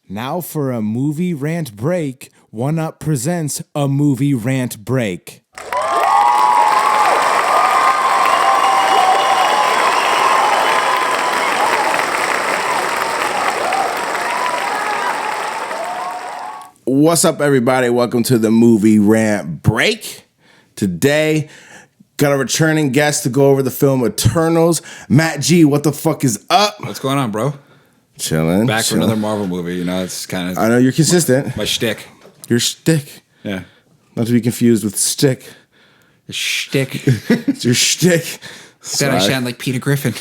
Now for a movie rant break, One Up presents a movie rant break. What's up, everybody? Welcome to the Movie Rant Break. Today, got a returning guest to go over the film Eternals. Matt G, what the fuck is up? What's going on, bro? Chilling. Back for another Marvel movie. You know, it's kind of... I know you're consistent. My shtick. Your shtick. Yeah. Not to be confused with stick. The shtick. It's your shtick. Said I sound like Peter Griffin.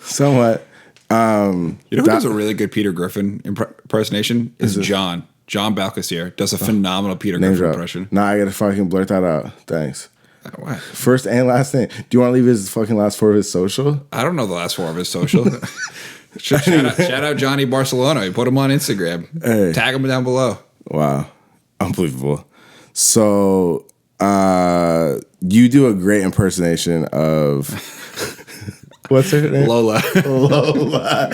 Somewhat. You know who does a really good Peter Griffin impersonation? Is John. John Balcasier does a phenomenal Peter Griffin impression. Nah, I gotta fucking blurt that out. Thanks. What? First and last name. Do you want to leave his fucking last four of his social? I don't know the last four of his social. shout out Johnny Barcelona. You put him on Instagram. Hey. Tag him down below. Wow. Unbelievable. So, you do a great impersonation of... What's her name? Lola. Lola.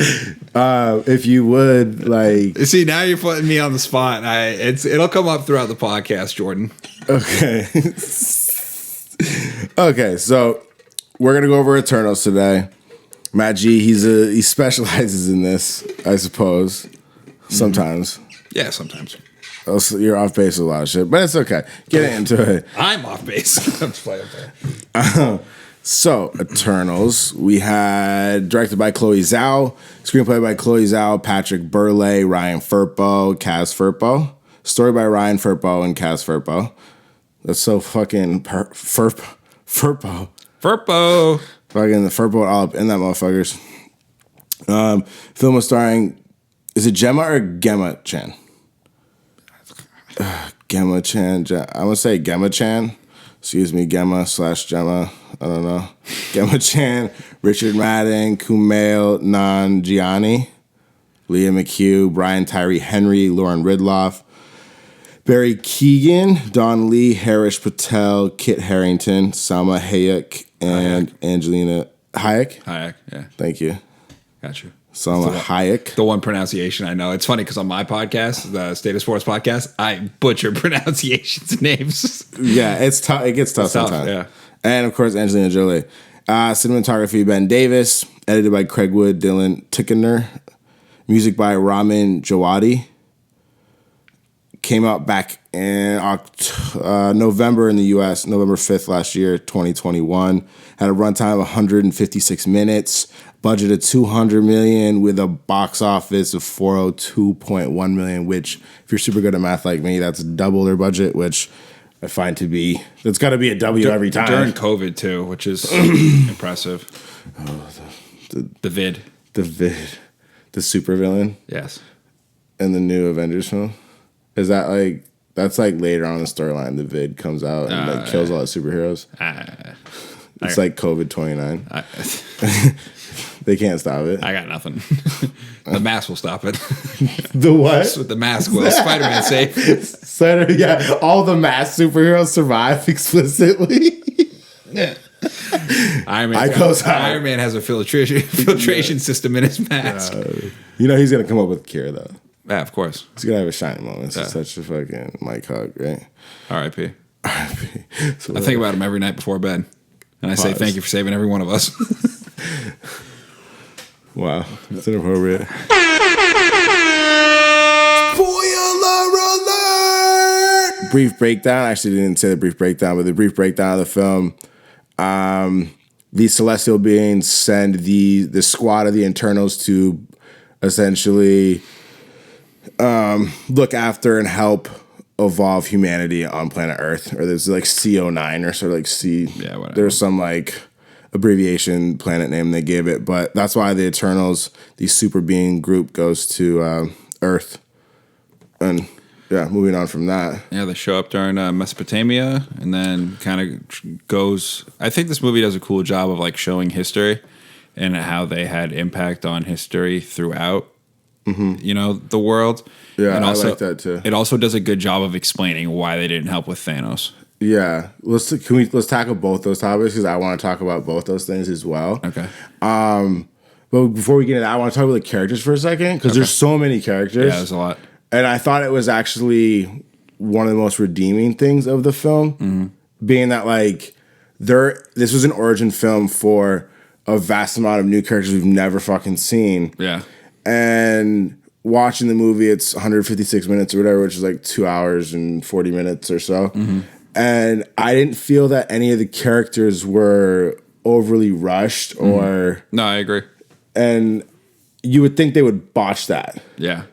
If you would, like... See, now you're putting me on the spot. It'll come up throughout the podcast, Jordan. Okay. Okay, so we're going to go over Eternals today. Matt G, he specializes in this, I suppose. Sometimes. Yeah, sometimes. Also, you're off base with a lot of shit, but it's okay. Get into it. I'm off base. I'm just playing there. So, Eternals, we had directed by Chloe Zhao, screenplay by Chloe Zhao, Patrick Burleigh, Ryan Firpo, Kaz Firpo, story by Ryan Firpo and Kaz Firpo. That's so fucking Firpo. Firpo. Fucking the Firpo all up in that motherfuckers. Film was starring, is it Gemma or Gemma Chan? Gemma Chan. I'm going to say Gemma Chan. Excuse me, Gemma/Gemma. I don't know. Gemma Chan, Richard Madden, Kumail Nanjiani, Leah McHugh, Brian Tyree Henry, Lauren Ridloff, Barry Keoghan, Don Lee, Harish Patel, Kit Harington, Salma Hayek, and Angelina Hayek. Hayek, yeah. Thank you. Got you. Salma Hayek. The one pronunciation I know. It's funny because on my podcast, the State of Sports podcast, I butcher pronunciations and names. Yeah, it's tough. It gets tough sometimes. Yeah. And of course, Angelina Jolie. Cinematography, Ben Davis. Edited by Craig Wood, Dylan Tickener. Music by Ramin Djawadi. Came out back in November in the U.S., November 5th last year, 2021. Had a runtime of 156 minutes. Budget of $200 million with a box office of $402.1 million, which, if you're super good at math like me, that's double their budget, which I find to be, that's got to be a W every time. During COVID, too, which is impressive. Oh, the vid. The supervillain? Yes. And the new Avengers film? Is that like, that's like later on in the storyline, the vid comes out and like kills all the superheroes? It's like COVID 29. They can't stop it. I got nothing. The mask will stop it. The what? The mask will. Spider-Man safe. Yeah, all the masked superheroes survive explicitly. Yeah. Iron Man has a filtration system in his mask. You know he's gonna come up with a cure though. Yeah, of course. He's gonna have a shining moment. It's such a fucking Mike Hug, right? R.I.P. So I think about him every night before bed, and I say thank you for saving every one of us. Wow, it's inappropriate. Spoiler alert! Brief breakdown. I actually didn't say the brief breakdown, but the brief breakdown of the film. These celestial beings send the squad of the Eternals to essentially look after and help evolve humanity on planet Earth. Or there's like CO9 or sort of like C. Yeah, whatever. There's some like abbreviation planet name they gave it, but that's why the Eternals, the super being group, goes to Earth. And yeah, moving on from that. Yeah, they show up during Mesopotamia and then kind of goes... I think this movie does a cool job of like showing history and how they had impact on history throughout, the world. Yeah, and also, I like that too. It also does a good job of explaining why they didn't help with Thanos. Yeah, let's tackle both those topics because I want to talk about both those things as well. Okay. But before we get into that, I want to talk about the characters for a second because there's so many characters. Yeah, there's a lot. And I thought it was actually one of the most redeeming things of the film, being that like this was an origin film for a vast amount of new characters we've never fucking seen. Yeah. And watching the movie, it's 156 minutes or whatever, which is like 2 hours and 40 minutes or so. And I didn't feel that any of the characters were overly rushed or... No, I agree. And you would think they would botch that. Yeah.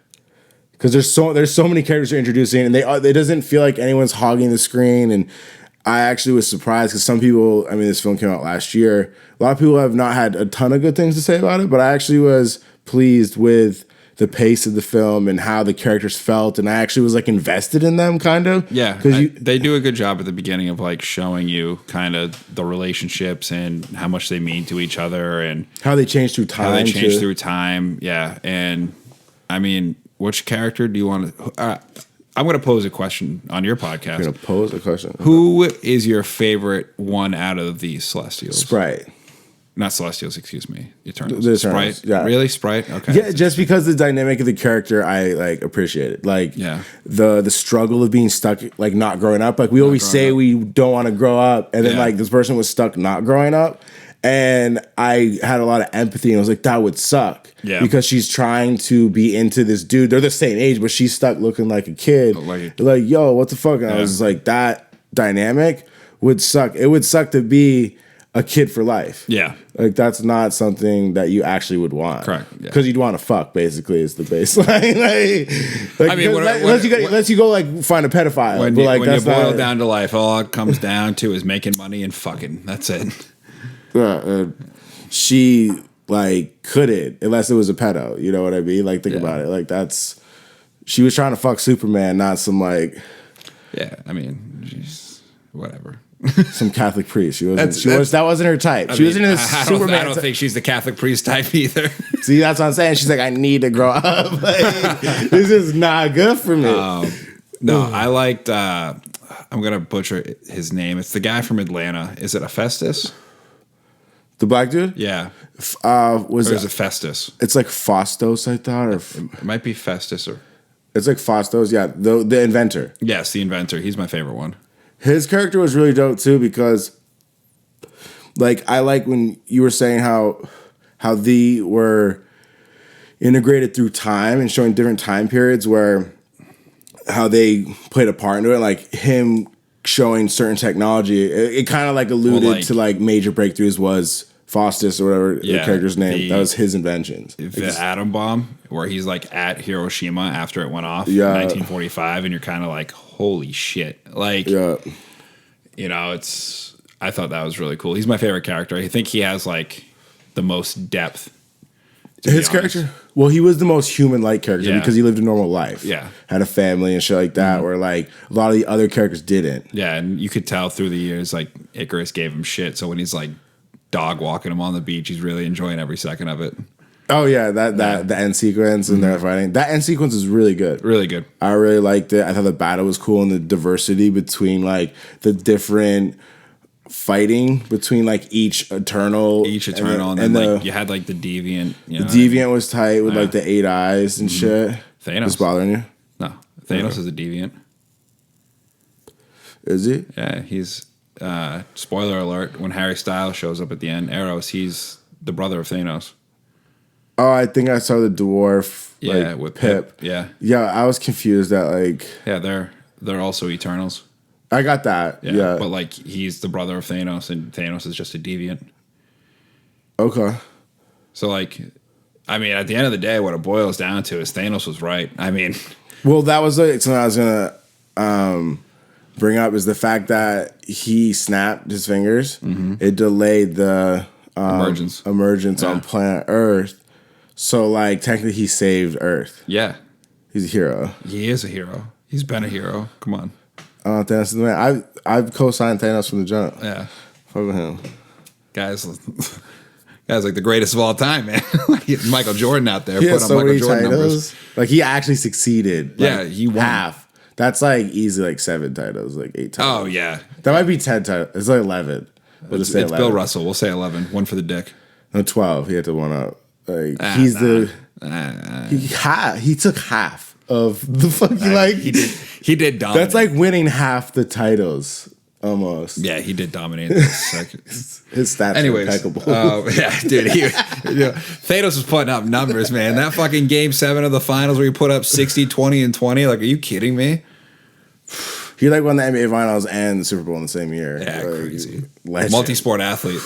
Because there's so many characters they're introducing, and it doesn't feel like anyone's hogging the screen. And I actually was surprised because some people, I mean, this film came out last year. A lot of people have not had a ton of good things to say about it, but I actually was pleased with the pace of the film and how the characters felt, and I actually was like invested in them, kind of. Yeah, because they do a good job at the beginning of like showing you kind of the relationships and how much they mean to each other and how they change through time. Yeah, and I mean, which character do you want to? I'm going to pose a question on your podcast. You're going to pose a question. Who is your favorite one out of these Celestials? Sprite. Not Celestials, excuse me. Eternals. The Eternals, Sprite? yeah. Really? Sprite? Okay. Yeah, just because the dynamic of the character, I like appreciate it. Like the struggle of being stuck, like not growing up. Like we always say we don't want to grow up. And then like this person was stuck not growing up. And I had a lot of empathy and I was like, that would suck. Yeah. Because she's trying to be into this dude. They're the same age, but she's stuck looking like a kid. Like, yo, what the fuck? And I was like, that dynamic would suck. It would suck to be a kid for life. Yeah. Like, that's not something that you actually would want. Correct. Because you'd want to fuck, basically, is the baseline. like, I mean, unless you go, like, find a pedophile. When, but, like, when you boil down to life, all it comes down to is making money and fucking. That's it. She, like, couldn't, unless it was a pedo. You know what I mean? Like, think about it. Like, that's... She was trying to fuck Superman, not some, like... Yeah, I mean, she's... Whatever. Some Catholic priest. That wasn't her type. She wasn't in this Superman. I don't think she's the Catholic priest type either. See, that's what I'm saying. She's like, I need to grow up. Like, this is not good for me. No, I liked. I'm gonna butcher his name. It's the guy from Atlanta. Is it Hephaestus? The black dude? Yeah. Or is it Festus? It's like Faustos, I thought, or it might be Festus or. It's like Faustos. Yeah, the inventor. Yes, the inventor. He's my favorite one. His character was really dope too because, like, I like when you were saying how they were integrated through time and showing different time periods where how they played a part into it. Like him showing certain technology, it kind of like alluded to like major breakthroughs was Faustus or whatever the character's name. That was his inventions. The atom bomb, where he's like at Hiroshima after it went off in 1945, and you're kind of like, holy shit. Like, you know, I thought that was really cool. He's my favorite character. I think he has like the most depth. His character? Well, he was the most human-like character because he lived a normal life. Yeah. Had a family and shit like that, where like a lot of the other characters didn't. Yeah, and you could tell through the years, like Icarus gave him shit. So when he's like dog walking him on the beach, he's really enjoying every second of it. Oh yeah, the end sequence and they're fighting. That end sequence is really good. Really good. I really liked it. I thought the battle was cool and the diversity between like the different fighting between like each Eternal, and then like you had like the Deviant. You know, the Deviant was tight with like the 8 eyes and shit. Thanos is bothering you? No, Thanos is a Deviant. Is he? Yeah, he's. Spoiler alert: when Harry Styles shows up at the end, Eros, he's the brother of Thanos. Oh, I think I saw the dwarf. Yeah, like, with Pip. Yeah, I was confused that like. Yeah, they're also Eternals. I got that. Yeah, but like he's the brother of Thanos, and Thanos is just a deviant. Okay. So like, I mean, at the end of the day, what it boils down to is Thanos was right. I mean, well, that was like something I was gonna bring up is the fact that he snapped his fingers. It delayed the emergence on planet Earth. So, like, technically, he saved Earth. Yeah. He's a hero. He is a hero. He's been a hero. Come on. Thanos is the man. I've co-signed Thanos from the jump. Yeah. Fuck with him. Guy's like the greatest of all time, man. Michael Jordan out there. He has so many titles. Like, he actually succeeded. Yeah, he won. Half. That's, like, easily, like, 7 titles. Like, 8 titles. Oh, yeah. That might be 10 titles. It's like 11. It's 11. Bill Russell. We'll say 11. One for the dick. No, 12. He had to one up. Like he's he took half of the fucking like he did dominate. That's like winning half the titles almost. Yeah, he did dominate. His stats are impeccable. Yeah, dude. Thanos was putting up numbers, man. That fucking game 7 of the finals where he put up 60, 20, and 20. Like, are you kidding me? He like won the NBA Finals and the Super Bowl in the same year. Yeah, like, crazy. Legend. Multi-sport athlete.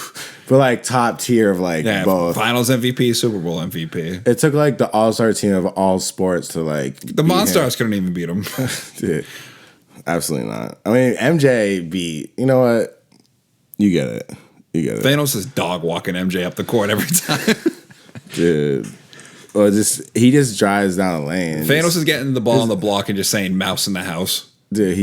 But like top tier of like both. Finals MVP, Super Bowl MVP. It took like the all-star team of all sports to like the Monstars couldn't even beat him. Dude, absolutely not. I mean, MJ beat. You know what? You get it. Thanos is dog walking MJ up the court every time. Dude. Well, he just drives down the lane. Thanos is getting the ball on the block and just saying mouse in the house. Dude,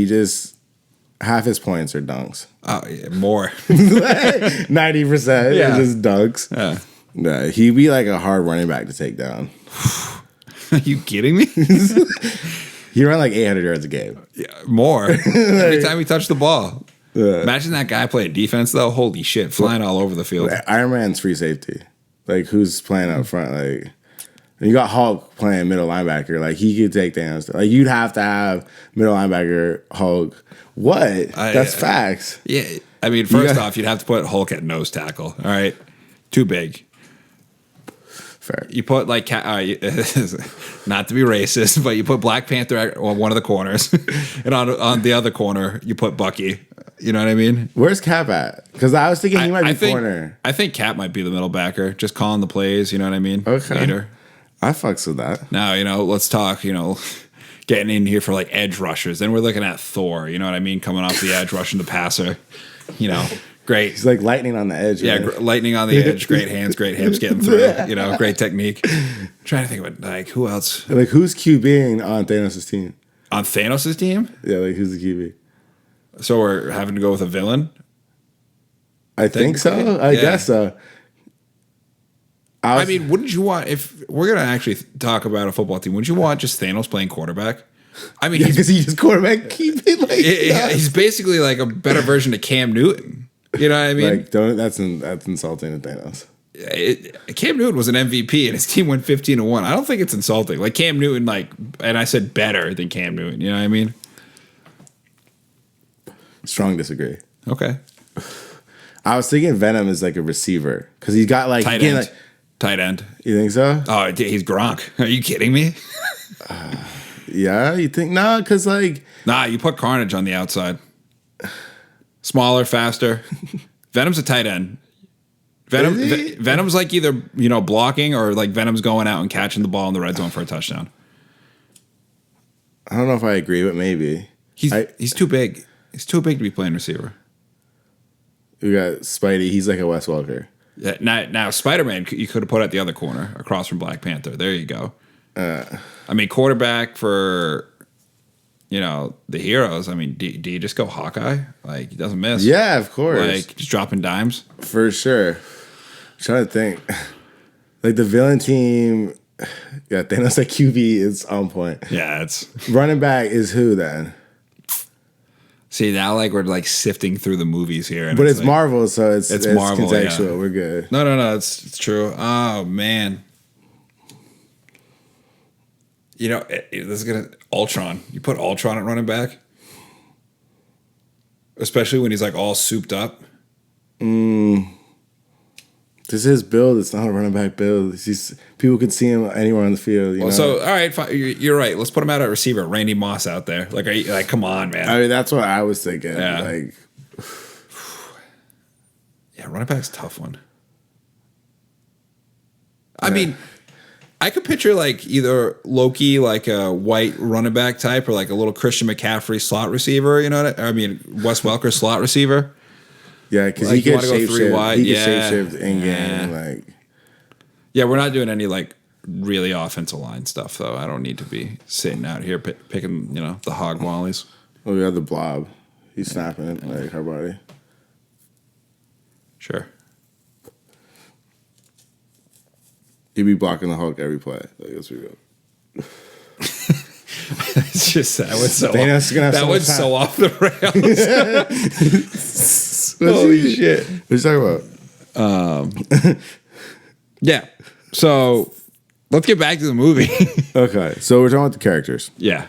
half his points are dunks. Oh, yeah, more. 90%. Yeah. Just dunks. Yeah. Nah, he'd be like a hard running back to take down. Are you kidding me? He ran like 800 yards a game. Yeah, more. Every time he touched the ball. Imagine that guy playing defense, though. Holy shit, flying all over the field. Iron Man's free safety. Like, who's playing up front? Like, you got Hulk playing middle linebacker. Like, he could take Thanos. Like, you'd have to have middle linebacker Hulk. What? That's facts. Yeah. I mean, first off, you'd have to put Hulk at nose tackle. All right. Too big. Fair. You put like not to be racist, but you put Black Panther on one of the corners, and on the other corner you put Bucky. You know what I mean? Where's Cap at? Because I was thinking he might be corner. I think Cap might be the middle backer, just calling the plays. You know what I mean? Okay. Later. I fucks with that. Now let's talk. Getting in here for like edge rushers. Then we're looking at Thor. You know what I mean? Coming off the edge, rushing the passer. Great. He's like lightning on the edge. Yeah, lightning on the edge. Great hands, great hips, getting through. Great technique. I'm trying to think of like who else. Like who's QBing on Thanos' team? On Thanos' team? Yeah, like who's the QB? So we're having to go with a villain? I think so. I guess so. I mean, wouldn't you want, if we're going to actually talk about a football team, wouldn't you want just Thanos playing quarterback? I mean, because he just quarterback keeping he's basically like a better version of Cam Newton. You know what I mean? Like, that's insulting to Thanos. Cam Newton was an MVP and his team went 15-1. I don't think it's insulting. Like Cam Newton, and I said better than Cam Newton. You know what I mean? Strong disagree. Okay. I was thinking Venom is like a receiver because he's got like tight end. Tight end. You think so? Oh, he's Gronk. Are you kidding me? Yeah, you think because nah, you put Carnage on the outside. Smaller, faster. Venom's a tight end. Venom's like either blocking or like Venom's going out and catching the ball in the red zone for a touchdown. I don't know if I agree, but maybe he's too big. He's too big to be playing receiver. We got Spidey. He's like a Wes Welker. Yeah, now Spider-Man you could have put at the other corner across from Black Panther. There you go. I mean, quarterback for the heroes. I mean, do you just go Hawkeye? Like he doesn't miss. Yeah, of course. Like just dropping dimes for sure. I'm trying to think. Like the villain team. Yeah, Thanos like QB is on point. Yeah, it's running back is who then? See, now we're sifting through the movies here. And but it's Marvel, so it's Marvel, contextual. Yeah. We're good. No, it's true. Oh, man. This is going to... Ultron. You put Ultron at running back? Especially when he's all souped up. This is his build. It's not a running back build. People can see him anywhere on the field. You know? So all right, fine. You're right. Let's put him out at receiver. Randy Moss out there. Come on, man. I mean, that's what I was thinking. Yeah. Yeah, running back's a tough one. I mean, I could picture either Loki, a white running back type, or a little Christian McCaffrey slot receiver. You know what I mean? Wes Welker slot receiver. Yeah, because he could shapeshift. He could shapeshift in game. Yeah, we're not doing any really offensive line stuff though. I don't need to be sitting out here picking the hog wallies. Oh, we have the blob. He's snapping it like her body. Sure. He'd be blocking the Hulk every play. Let's be real. It's just that was so so off the rails. Holy shit! What are you talking about? Yeah. So let's get back to the movie. Okay, so we're talking about the characters. Yeah.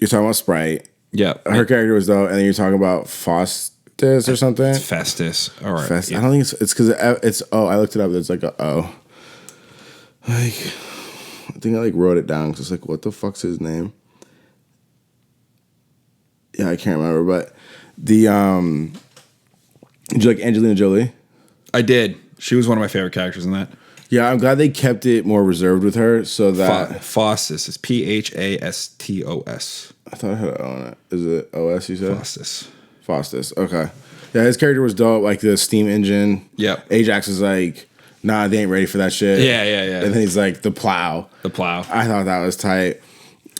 You're talking about Sprite. Yeah. Her character was dope, and then you're talking about Faustus or something. It's Festus. All right. Fest. I don't think it's because it's O. I looked it up. It's like a O. Like, I think I like wrote it down because it's like, what the fuck's his name? Yeah, I can't remember. But the did you like Angelina Jolie? I did. She was one of my favorite characters in that. Yeah, I'm glad they kept it more reserved with her so that Faustus is Phastos. I thought I had an O on it. Is it OS? You said Faustus. Okay. Yeah, his character was dope. Like the steam engine. Yep. Ajax was like, nah, they ain't ready for that shit. Yeah. And then he's like, the plow. The plow. I thought that was tight.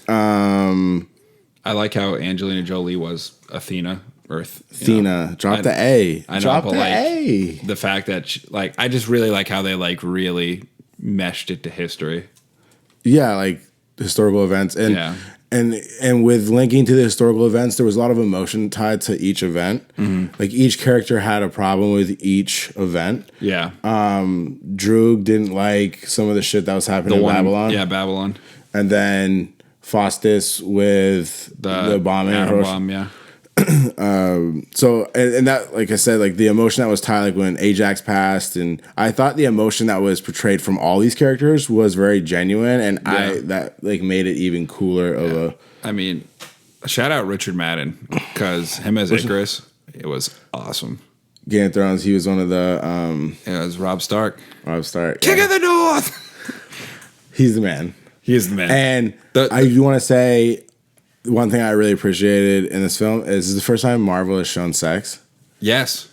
I like how Angelina Jolie was Athena. Earth. Athena. Drop the A. I know, Drop but the like A. the fact that I just really like how they like really meshed it to history. Yeah, like historical events. And Yeah. and with linking to the historical events, there was a lot of emotion tied to each event. Mm-hmm. Like each character had a problem with each event. Yeah. Droog didn't like some of the shit that was happening in Babylon. Yeah, Babylon. And then Faustus with the bombing. Atom bomb, yeah. So and that, like I said, like the emotion that was tied, like when Ajax passed, and I thought the emotion that was portrayed from all these characters was very genuine, and that like made it even cooler of a. I mean, shout out Richard Madden because him as Icarus, it was awesome. Game of Thrones, he was one of the. It was Robb Stark. Robb Stark, King of the North. He's the man. He is the man. And I do want to say. One thing I really appreciated in this film is this is the first time Marvel has shown sex. Yes.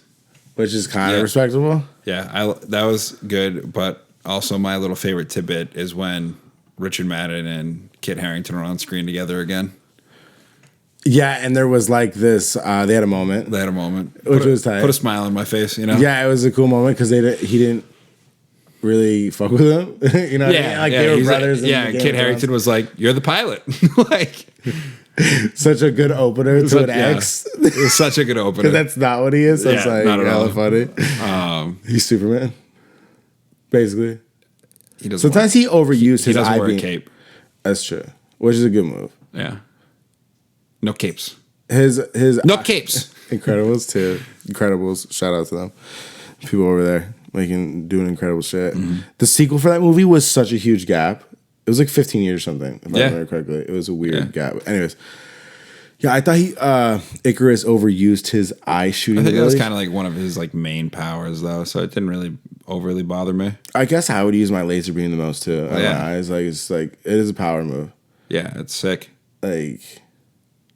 Which is kind of respectable. Yeah, that was good. But also my little favorite tidbit is when Richard Madden and Kit Harington are on screen together again. Yeah, and there was like this, they had a moment. Which was tight. Put a smile on my face, you know? Yeah, it was a cool moment because he didn't really fuck with him. You know what I mean? Like they were brothers. Kit Harington was like, "You're the pilot." Like such a good opener to an ex. It was such a good opener. Because that's not what he is. So it's like hella funny. He's Superman. Basically. Sometimes he overused his doesn't wear a cape. That's true. Which is a good move. Yeah. No capes. His no capes. Incredibles too. Incredibles. Shout out to them. People over there doing incredible shit. Mm-hmm. The sequel for that movie was such a huge gap. It was like 15 years or something, if I remember correctly. It was a weird gap. Anyways, yeah, I thought Icarus overused his eye shooting. I think that was kind of like one of his like main powers, though, so it didn't really overly bother me. I guess I would use my laser beam the most too. My eyes, like it's like it is a power move. Yeah, it's sick. Like,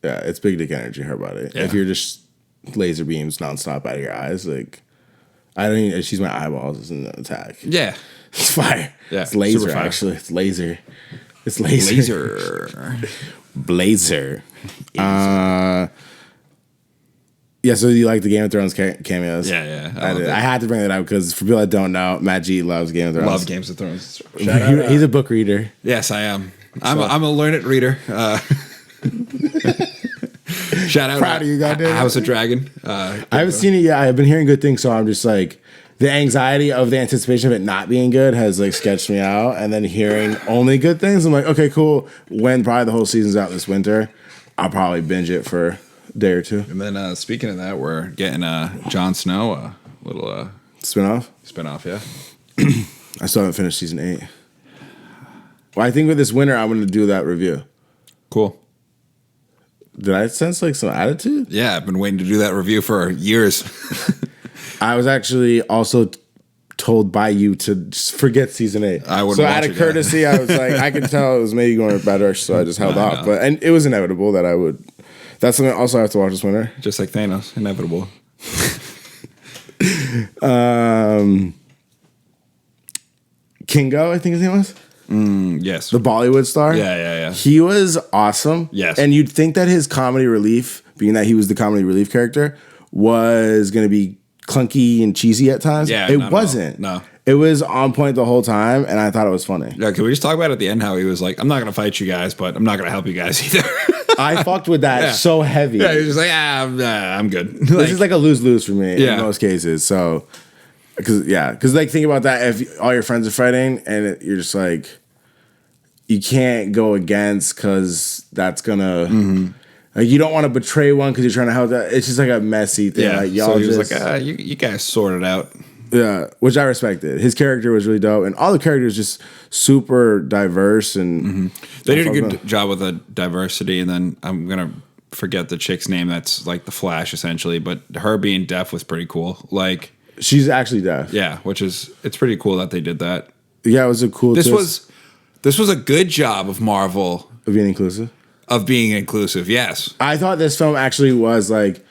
yeah, it's big dick energy. Her body. Yeah. If you're just laser beams nonstop out of your eyes, like I don't even use my eyeballs as an attack. Yeah. It's fire. Yeah, it's laser, actually. It's laser. It's laser. Blazer. Yeah, so you like the Game of Thrones cameos? Yeah. I had to bring that up because for people that don't know, Matt G loves Game of Thrones. Love Games of Thrones. He's a book reader. Yes, I am. I'm a learned reader. Shout out. Proud of you, goddamn. House of Dragon. I haven't seen it yet. I've been hearing good things, so I'm just like... The anxiety of the anticipation of it not being good has like sketched me out, and then hearing only good things, I'm like, okay, cool. When probably the whole season's out this winter, I'll probably binge it for a day or two. And then speaking of that, we're getting Jon Snow a little spinoff. Yeah. I still haven't finished season 8. Well, I think with this winter, I'm going to do that review. Cool. Did I sense like some attitude? Yeah, I've been waiting to do that review for years. I was actually also told by you to just forget season 8. I wouldn't. So out of courtesy, I was like, I could tell it was maybe going in a bad direction, so I just held off. And it was inevitable that I would. That's something also I have to watch this winter. Just like Thanos, inevitable. Kingo, I think his name was. Yes. The Bollywood star. Yeah. He was awesome. Yes. And you'd think that his comedy relief, being that he was the comedy relief character, was going to be clunky and cheesy at times. Yeah, it wasn't. No, it was on point the whole time, and I thought it was funny. Yeah, can we just talk about at the end how he was like, I'm not going to fight you guys, but I'm not going to help you guys either. I fucked with that so heavy. Yeah, he was just like, I'm good. This is like a lose-lose for me in most cases. So, because like think about that, if all your friends are fighting and you're just like, you can't go against because that's gonna. Like you don't want to betray one because you're trying to help that. It's just like a messy thing. Yeah, like, y'all so he was just, like, you guys sorted out. Yeah, which I respected. His character was really dope, and all the characters just super diverse. And they did a good job with the diversity. And then I'm gonna forget the chick's name. That's like the Flash, essentially. But her being deaf was pretty cool. Like she's actually deaf. Yeah, it's pretty cool that they did that. Yeah, it was a cool. This was a good job of Marvel of being inclusive. Yes, I thought this film actually was like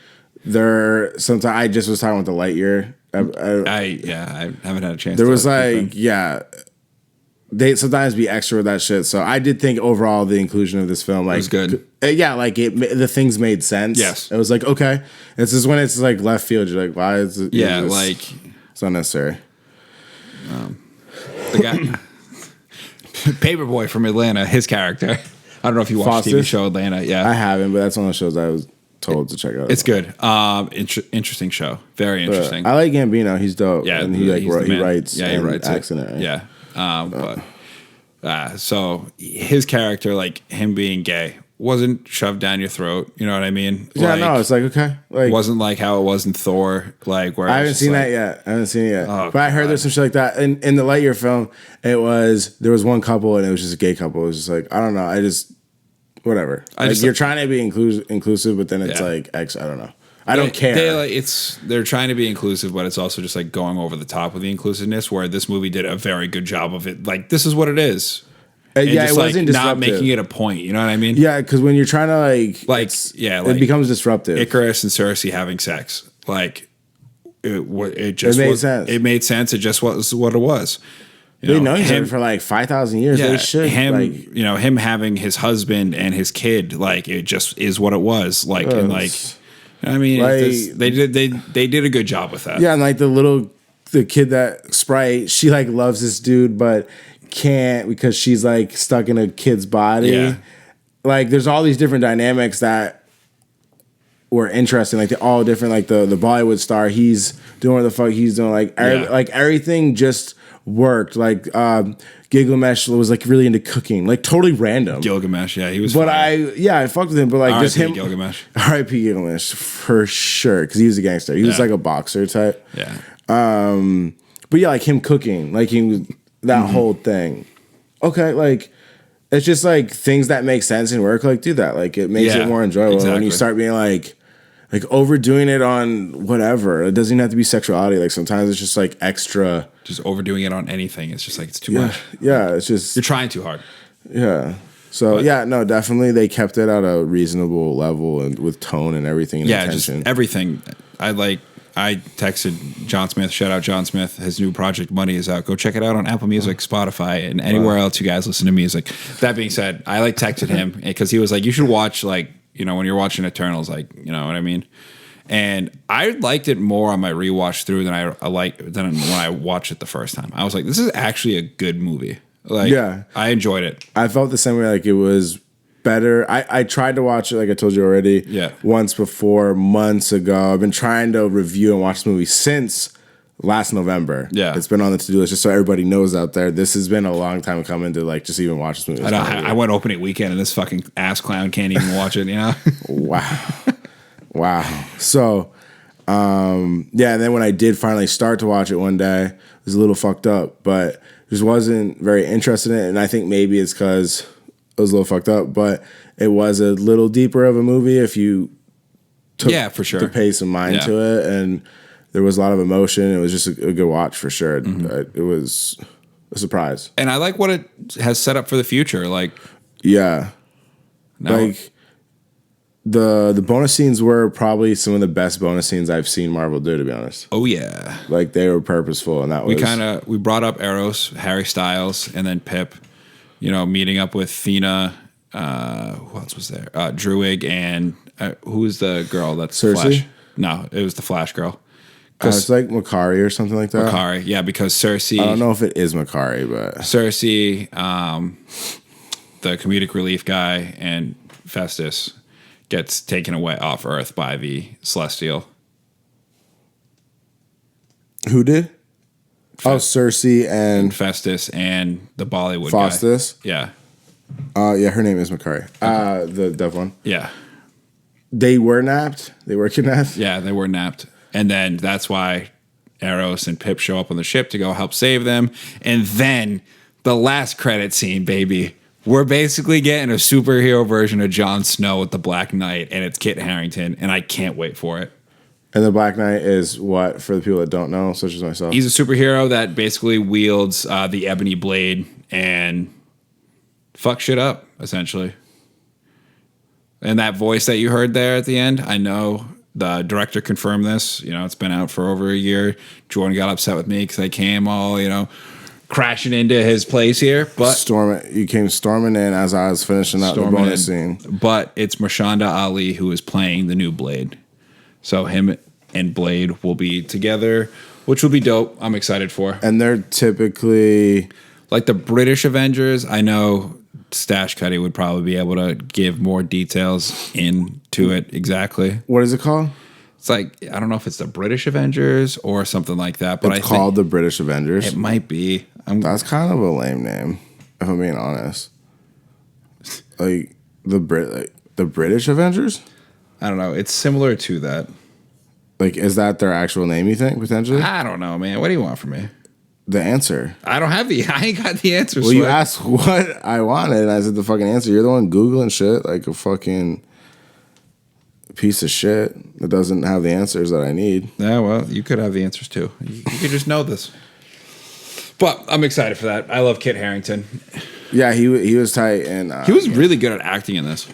sometimes I just was talking with the Lightyear. I haven't had a chance. There was like they sometimes be extra with that shit. So I did think overall the inclusion of this film like was good. Yeah, like the things made sense. Yes, it was like okay. This is when it's like left field. You're like, why is it? Yeah, like it's unnecessary. The guy, Paperboy from Atlanta, his character. I don't know if you watched the TV show Atlanta. Yeah, I haven't, but that's one of the shows I was told to check out. It's good. Interesting show. Very interesting. I like Gambino. He's dope. Yeah, and he writes. Yeah, he writes acts in it. Yeah. So his character, like him being gay, wasn't shoved down your throat. You know what I mean? Yeah, no, it's like okay. Like wasn't like how it was in Thor. Like where I haven't seen that yet. Oh, but I heard there's some shit like that in the Lightyear film. There was one couple and it was just a gay couple. It was just like I don't know. Whatever. You're trying to be inclusive, but then it's like I don't know. I don't care. They're trying to be inclusive, but it's also just like going over the top with the inclusiveness. Where this movie did a very good job of it. Like this is what it is. Yeah, just, it wasn't disruptive. Not making it a point. You know what I mean? Yeah, because when you're trying to it becomes disruptive. Icarus and Cersei having sex, like it made sense. It made sense. It just was what it was. They know each other for like 5,000 years. Yeah, they should him having his husband and his kid. Like it just is what it was. Like and like. I mean, they did a good job with that. Yeah, and like the kid that Sprite, she like loves this dude, but can't because she's like stuck in a kid's body. Yeah. Like there's all these different dynamics that were interesting. Like they're all different. Like the Bollywood star, he's doing what the fuck he's doing. Like like everything just worked. Like Gilgamesh was like really into cooking, like totally random. Gilgamesh, yeah, he was. But I fucked with him. But like just him, Gilgamesh, R.I.P. Gilgamesh for sure, because he was a gangster. He was like a boxer type. Yeah. But yeah, like him cooking, like he was that whole thing. Okay, like it's just like things that make sense and work. Like do that. Like it makes it more enjoyable. Exactly. When you start being like overdoing it on whatever. It doesn't even have to be sexuality. Like sometimes it's just like extra. Just overdoing it on anything. It's just like it's too much. Yeah, it's just you're trying too hard. Yeah. So no, definitely they kept it at a reasonable level and with tone and everything. And intention. Just everything. I texted John Smith. Shout out John Smith. His new project Money is out. Go check it out on Apple Music, Spotify, and anywhere else you guys listen to music. That being said, I texted him because he was like, you should watch when you're watching Eternals, you know what I mean? And I liked it more on my rewatch through than than when I watched it the first time. I was like, this is actually a good movie. I enjoyed it. I felt the same way. Like it was better. I tried to watch it, like I told you already. Yeah. Once before, months ago. I've been trying to review and watch the movie since last November. Yeah. It's been on the to-do list just so everybody knows out there. This has been a long time coming to just even watch this movie. I went opening weekend and this fucking ass clown can't even watch it, you know? Wow. So, and then when I did finally start to watch it one day, it was a little fucked up, but just wasn't very interested in it. And I think maybe it's because it was a little fucked up, but it was a little deeper of a movie if you took for sure. to pay some mind to it. And there was a lot of emotion. It was just a good watch for sure. It was a surprise. And I like what it has set up for the future. The bonus scenes were probably some of the best bonus scenes I've seen Marvel do, to be honest. Oh yeah. Like they were purposeful, and that we brought up Eros, Harry Styles, and then Pip, meeting up with Thena, who else was there? Druig and who was the girl that's Cersei? Flash? No, it was the Flash girl. It's like Makari or something like that. Makari, yeah, because Cersei. I don't know if it is Makari, but Cersei, the comedic relief guy, and Festus gets taken away off Earth by the Celestial. Who did? Cersei and Festus and the Bollywood Faustus. guy. Yeah, her name is Makari. The deaf one. Yeah. They were napped. They were kidnapped. Yeah, they were napped. And then that's why Eros and Pip show up on the ship to go help save them. And then the last credit scene, baby. We're basically getting a superhero version of Jon Snow with the Black Knight, and it's Kit Harington, and I can't wait for it. And the Black Knight is what, for the people that don't know, such as myself? He's a superhero that basically wields the ebony blade and fuck shit up, essentially. And that voice that you heard there at the end, I know the director confirmed this. You know, it's been out for over a year. Jordan got upset with me because I came all, crashing into his place here. But you came storming in as I was finishing up the bonus scene. But it's Mashonda Ali who is playing the new Blade. So him and Blade will be together, which will be dope. I'm excited for. And they're typically like the British Avengers. I know Stash Cuddy would probably be able to give more details into it exactly. What is it called? It's like, I don't know if it's the British Avengers or something like that. But it's called the British Avengers. It might be. That's kind of a lame name, if I'm being honest. Like the British Avengers? I don't know. It's similar to that. Like, is that their actual name, you think, potentially? I don't know, man. What do you want from me? The answer. I ain't got the answer. Well, you asked what I wanted, and I said the fucking answer. You're the one Googling shit like a fucking piece of shit that doesn't have the answers that I need. Yeah, well, you could have the answers too. You could just know this. But I'm excited for that. I love Kit Harington. Yeah, he was tight, and he was really good at acting in this.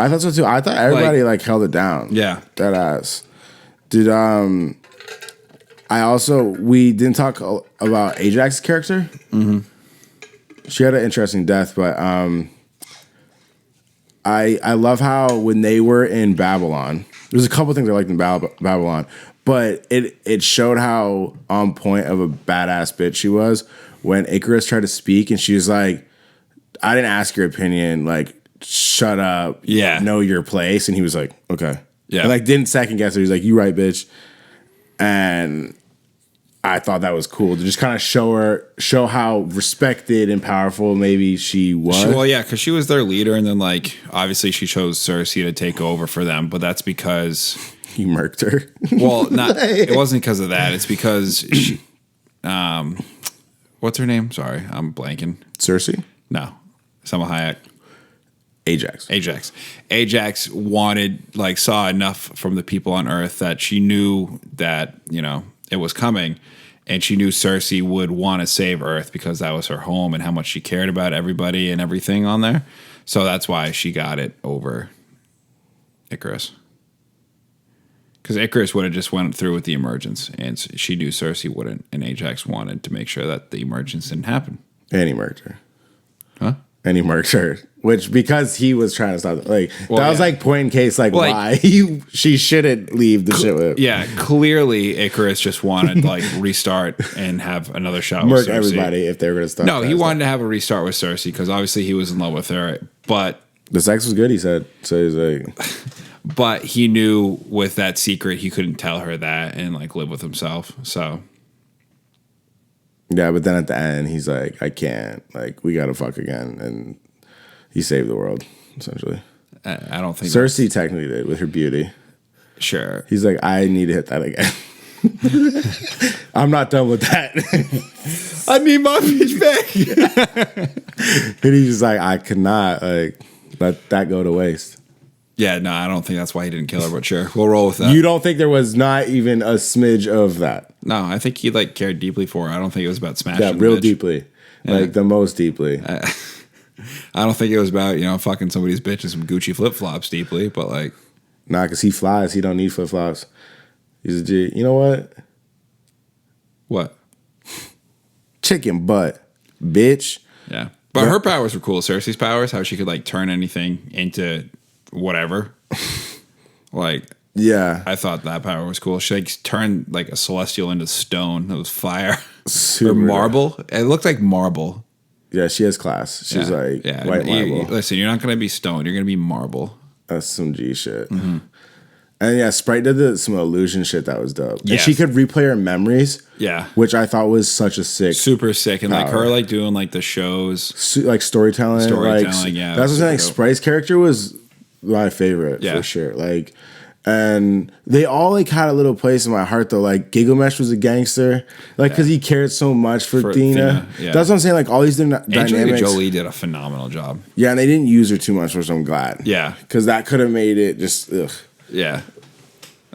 I thought so too. I thought everybody held it down. Yeah, dead ass. Did we didn't talk about Ajax's character. Mm-hmm. She had an interesting death, but I love how when they were in Babylon, there's a couple things I liked in Babylon, but it showed how on point of a badass bitch she was when Icarus tried to speak and she was like, I didn't ask your opinion, like, shut up, know your place. And he was like, okay. Yeah. And didn't second guess it. He was like, you right, bitch. And I thought that was cool to just kind of show how respected and powerful maybe she was. Well, yeah, because she was their leader, and then obviously she chose Cersei to take over for them, but that's because he murked her. Well, it wasn't because of that. It's because she, what's her name? Sorry, I'm blanking. Cersei? No, Salma Hayek. Ajax wanted, saw enough from the people on Earth that she knew that, it was coming. And she knew Cersei would want to save Earth because that was her home and how much she cared about everybody and everything on there. So that's why she got it over Icarus. Because Icarus would have just went through with the emergence. And she knew Cersei wouldn't. And Ajax wanted to make sure that the emergence didn't happen. And he murked her. Huh? And he murked her, which because he was trying to stop it. Was point in case why she shouldn't leave the shit with. Yeah, clearly Icarus just wanted restart and have another shot with Cersei. Everybody if they were gonna start. No, he wanted to have a restart with Cersei because obviously he was in love with her, but the sex was good. He said so. He's like, but he knew with that secret he couldn't tell her that and live with himself. So. Yeah, but then at the end, he's like, I can't. We got to fuck again. And he saved the world, essentially. I don't think Cersei technically did with her beauty. Sure. He's like, I need to hit that again. I'm not done with that. I need my bitch back. And he's just like, I cannot let that go to waste. Yeah, no, I don't think that's why he didn't kill her, but sure. We'll roll with that. You don't think there was not even a smidge of that? No, I think he cared deeply for her. I don't think it was about smashing. Yeah, real deeply. Yeah. The most deeply. I don't think it was about, fucking somebody's bitch and some Gucci flip-flops deeply, but Nah, because he flies. He don't need flip-flops. He's a G. You know what? What? Chicken butt, bitch. Yeah. But her powers were cool. Cersei's powers, how she could turn anything into whatever. Yeah. I thought that power was cool. She like turned like a celestial into stone. That was fire. Super Or marble. It looked like marble. Yeah, she has class. She's like white marble. Listen, you're not going to be stone. You're going to be marble. That's some G shit. Mm-hmm. And yeah, Sprite did some illusion shit that was dope. Yes. And she could replay her memories. Yeah. Which I thought was such a super sick. And power. like her like doing like the shows. Like storytelling. Yeah. That's what I'm saying. Like, Sprite's character was my favorite for sure. Like, and they all like had a little place in my heart though. Like Gilgamesh was a gangster, like because he cared so much for Athena. Yeah. That's what I'm saying. Like all these different dynamics. Angelina Jolie did a phenomenal job. Yeah, and they didn't use her too much, which I'm glad. Yeah, because that could have made it just ugh. Yeah,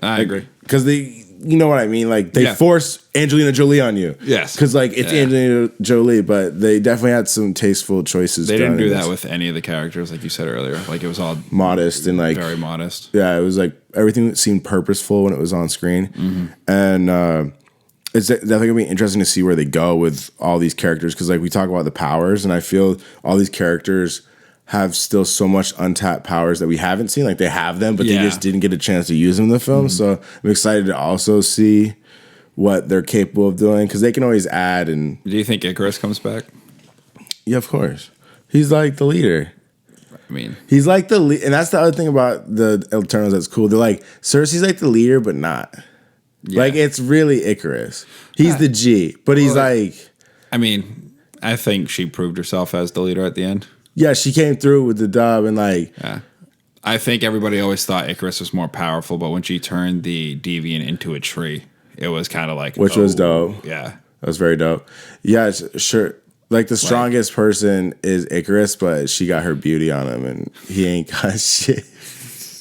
I agree. Because you know what I mean? Like they force Angelina Jolie on you. Yes, because like it's Angelina Jolie, but they definitely had some tasteful choices. They didn't do that with any of the characters, like you said earlier. Like it was all modest and like very modest. Yeah, it was like everything seemed purposeful when it was on screen, and it's definitely gonna be interesting to see where they go with all these characters. Because like we talk about the powers, and I feel all these characters have still so much untapped powers that we haven't seen. Like they have them, but they just didn't get a chance to use them in the film. So I'm excited to also see what they're capable of doing because they can always add. And do you think Icarus comes back? Yeah, of course. He's like the leader. I mean, he's like the lead, and that's the other thing about the Eternals that's cool. They're like Cersei's like the leader, but not. Yeah. Like it's really Icarus. He's the G, but he's like. I mean, I think she proved herself as the leader at the end. Yeah, she came through with the dub and like. Yeah. I think everybody always thought Icarus was more powerful, but when she turned the deviant into a tree, it was kind of like. Which was dope. Yeah. That was very dope. Yeah, sure. Like the strongest person is Icarus, but she got her beauty on him and he ain't got shit.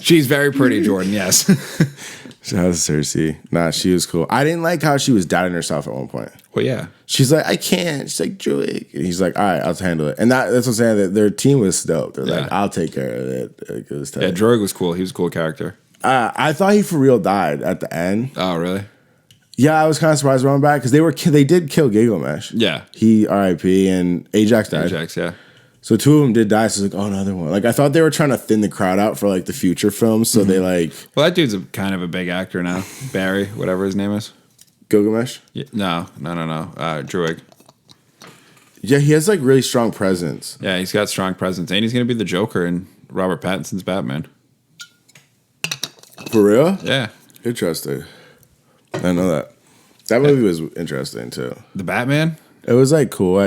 She's very pretty, Jordan, yes. Shout out to Cersei. Nah, she was cool. I didn't like how she was doubting herself at one point. Well, yeah. She's like, I can't. She's like, Druid. And he's like, all right, I'll handle it. And that's what I'm saying. That their team was dope. They're like, I'll take care of it. It was tight. Yeah, Druid was cool. He was a cool character. I thought he for real died at the end. Oh, really? Yeah, I was kind of surprised around back because they did kill Gilgamesh. Yeah. He R.I.P. and Ajax died. Ajax, yeah. So two of them did die. So it's like, oh, another one. Like I thought they were trying to thin the crowd out for like the future films. So they like. Well, that dude's kind of a big actor now. Barry, whatever his name is. Gilgamesh? Yeah, no. Druid. Yeah, he has like really strong presence. Yeah, he's got strong presence, and he's gonna be the Joker in Robert Pattinson's Batman. For real? Yeah. Interesting. I didn't know that. That movie was interesting too. The Batman? It was like cool.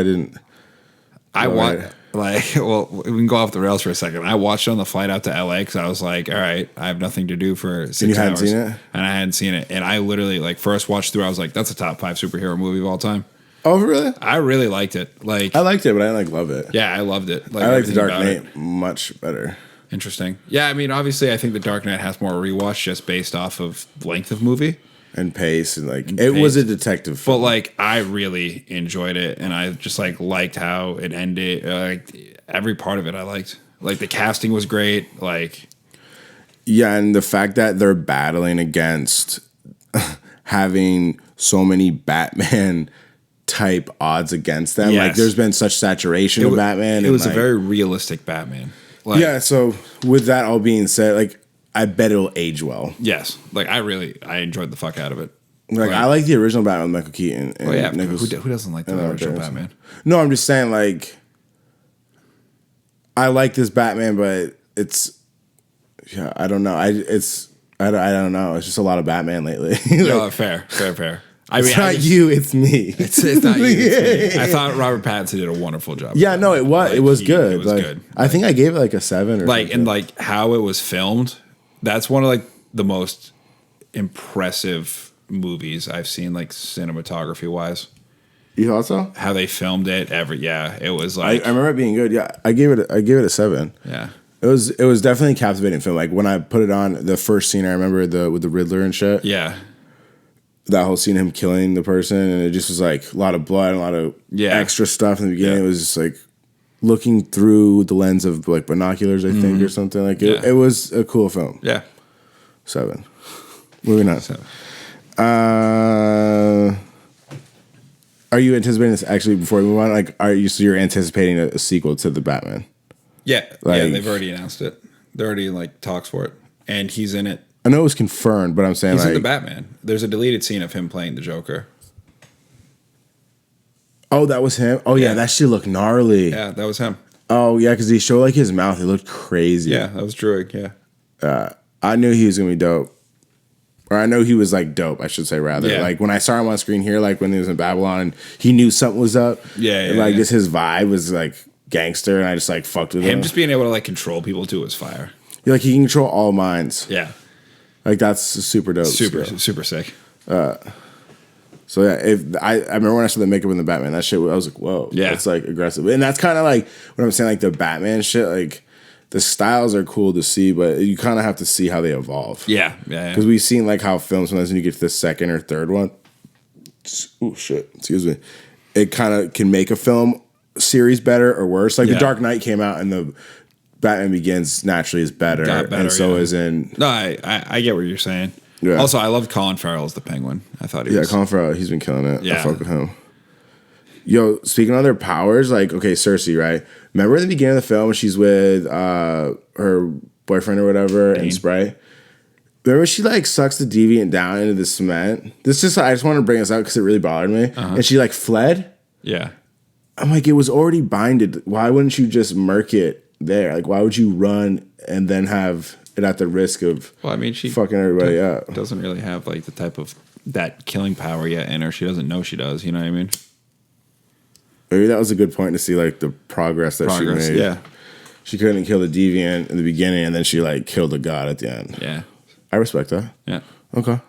I want well, we can go off the rails for a second. I watched it on the flight out to LA because I was like, all right, I have nothing to do for 6 hours. You hadn't seen it? And I hadn't seen it. And I literally like first watched through, I was like, that's a top 5 superhero movie of all time. Oh, really? I really liked it. Like I liked it, but I didn't like love it. Yeah, I loved it. Like, I like The Dark Knight much better. Interesting. Yeah, I mean, obviously, I think The Dark Knight has more rewatch just based off of length of movie. And pace and like it was a detective film. But like I really enjoyed it and I just like liked how it ended. Like every part of it I liked. Like the casting was great. Like yeah, and the fact that they're battling against having so many Batman type odds against them. Yes. Like there's been such saturation of Batman. It was like, a very realistic Batman. Like, yeah, so with that all being said, like I bet it'll age well. Yes. Like I enjoyed the fuck out of it. Like I like the original Batman with Michael Keaton. And yeah. Who doesn't like the original Batman? No, I'm just saying like I like this Batman, but it's I don't know. I don't know. It's just a lot of Batman lately. Like, no, fair. I mean, it's not you, it's me. It's not you, it's me. I thought Robert Pattinson did a wonderful job. Yeah, no, it was. Like, it was good. It was like, good. I think I gave it like a 7 or like, something. and like how it was filmed. That's one of like the most impressive movies I've seen, like cinematography wise. You thought so? How they filmed it, it was like I remember it being good. Yeah, I gave it a 7. Yeah, it was definitely a captivating film. Like when I put it on, the first scene I remember with the Riddler and shit. Yeah, that whole scene, him killing the person, and it just was like a lot of blood, and a lot of extra stuff in the beginning. It was just like looking through the lens of like binoculars, I think, or something. Like it was a cool film. Yeah, 7. Moving on. 7. Are you anticipating this actually before we move on? Like, you're anticipating a sequel to the Batman? Yeah, they've already announced it. They're already in like talks for it, and he's in it I know it was confirmed, but I'm saying He's like in the Batman. There's a deleted scene of him playing the Joker. oh, that was him. Oh yeah, that shit looked gnarly. Yeah, that was him. Oh yeah, because he showed like his mouth. It looked crazy. Yeah, that was Druig. Yeah. I knew he was gonna be dope. Or I know he was like dope, I should say rather. Yeah. Like when I saw him on screen here, like when he was in Babylon, and he knew something was up. And like just his vibe was like gangster, and I just like fucked with him. Him just being able to like control people too was fire. Yeah, like he can control all minds. Yeah. Like that's super dope. Super sick. So yeah, if I remember when I saw the makeup in the Batman, that shit I was like, whoa, Yeah. that's like aggressive. And that's kind of like what I'm saying, like the Batman shit, like the styles are cool to see, but you kind of have to see how they evolve. Yeah. Because we've seen like how films, sometimes when you get to the second or third one, oh shit, excuse me, it kind of can make a film series better or worse. Like The Dark Knight came out and the Batman Begins naturally is better, and so is in. No, I get what you're saying. Yeah. Also, I loved Colin Farrell as the Penguin. I thought he was. Yeah, Colin Farrell, he's been killing it. Yeah. I fuck with him. Yo, speaking of their powers, like, okay, Cersei, right? Remember in the beginning of the film, she's with her boyfriend or whatever, and Sprite? Remember she, like, sucks the deviant down into the cement? I just want to bring this out because it really bothered me. And she, like, fled? Yeah. I'm like, it was already binded. Why wouldn't you just murk it there? Like, why would you run and then have it at the risk of she fucking everybody up? Doesn't really have, like, the type of that killing power yet in her. She doesn't know she does. You know what I mean? Maybe that was a good point to see like the progress she made. Yeah. She couldn't kill the deviant in the beginning, and then she like killed the god at the end. Yeah. I respect that. Yeah. Okay.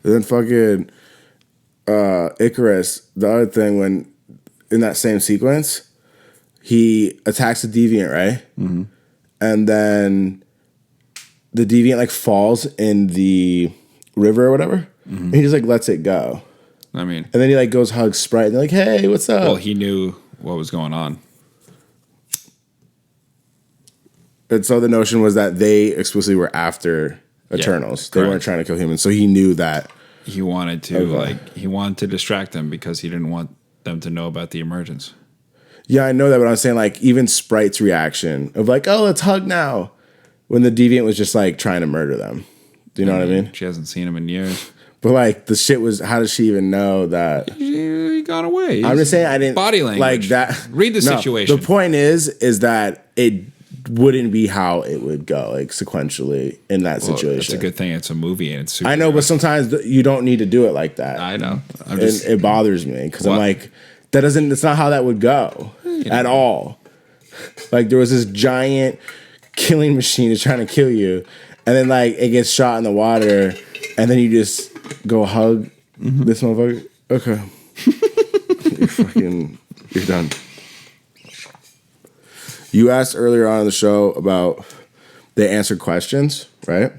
And then fucking Icarus, the other thing when in that same sequence, he attacks the deviant, right? Mm-hmm. And then the deviant like falls in the river or whatever. Mm-hmm. And he just like lets it go. I mean, and then he like goes hug Sprite and they're like, hey, what's up? Well, he knew what was going on. And so the notion was that they explicitly were after Eternals. They weren't trying to kill humans. So he knew that. He wanted to he wanted to distract them because he didn't want them to know about the emergence. Yeah, I know that, but I'm saying like even Sprite's reaction of like, oh, let's hug now, when the deviant was just like trying to murder them. Do you know what I mean? She hasn't seen him in years. But like the shit was, how does she even know that he got away? I'm just saying I didn't body language like that. Read the situation. The point is that it wouldn't be how it would go like sequentially in that situation. It's a good thing. It's a movie and it's super. I know, but sometimes you don't need to do it like that. I know. It bothers me because I'm like, it's not how that would go at all. Like there was this giant killing machine that's trying to kill you, and then like it gets shot in the water, and then you just go hug this motherfucker. Okay. You're done. You asked earlier on in the show about they answered questions, right?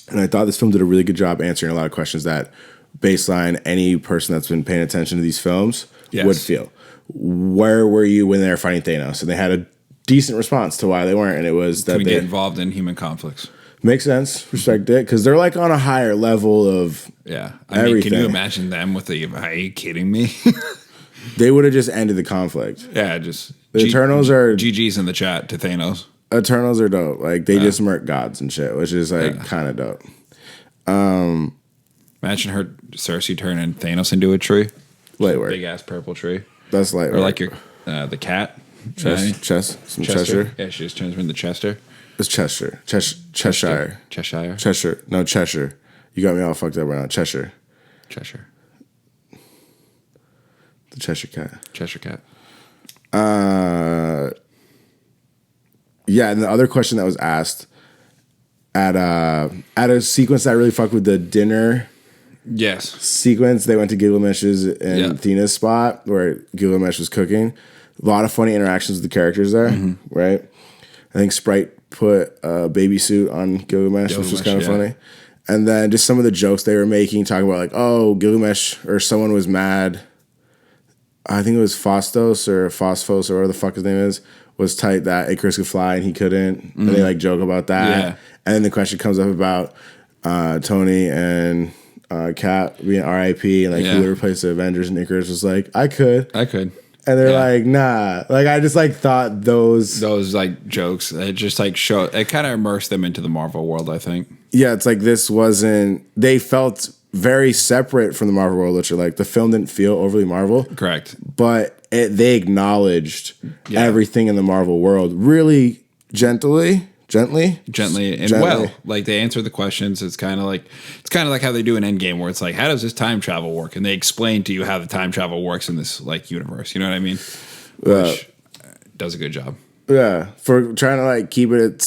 And I thought this film did a really good job answering a lot of questions that baseline any person that's been paying attention to these films would feel. Where were you when they were fighting Thanos? And they had a decent response to why they weren't, and it was that they get involved in human conflicts. Makes sense. Respect it. Because they're like on a higher level of everything. Can you imagine them with the, are you kidding me? They would have just ended the conflict. Yeah, just... The Eternals are... GG's in the chat to Thanos. Eternals are dope. Like, they just murk gods and shit, which is, like, kind of dope. Imagine her, Cersei, turning Thanos into a tree. Light work. Big-ass purple tree. That's light work. Or like your the cat. Chester. Yeah, she just turns him into Chester. It's Cheshire. Cheshire. No, Cheshire. You got me all fucked up right now. Cheshire. The Cheshire Cat. Yeah, and the other question that was asked at a sequence that I really fucked with, the dinner sequence, they went to Gilgamesh's and Thena's spot where Gilgamesh was cooking. A lot of funny interactions with the characters there, right? I think Sprite put a baby suit on Gilgamesh, which was kind of funny. And then just some of the jokes they were making, talking about like, oh, Gilgamesh or someone was mad. I think it was Phosphos or whatever the fuck his name is, was tight that Icarus could fly and he couldn't. And they like joke about that. Yeah. And then the question comes up about Tony and Cap being RIP and like who would replace the Avengers, and Icarus was like, I could. And they're like, nah. Like, I just, like, thought those... Those, like, jokes, it just, like, it kind of immersed them into the Marvel world, I think. Yeah, it's like this wasn't... They felt very separate from the Marvel world, which are like, the film didn't feel overly Marvel. Correct. But they acknowledged everything in the Marvel world really gently, well. Like, they answer the questions. It's kind of like how they do in Endgame, where it's like, how does this time travel work? And they explain to you how the time travel works in this, like, universe. You know what I mean? Which does a good job. Yeah, for trying to, like, keep it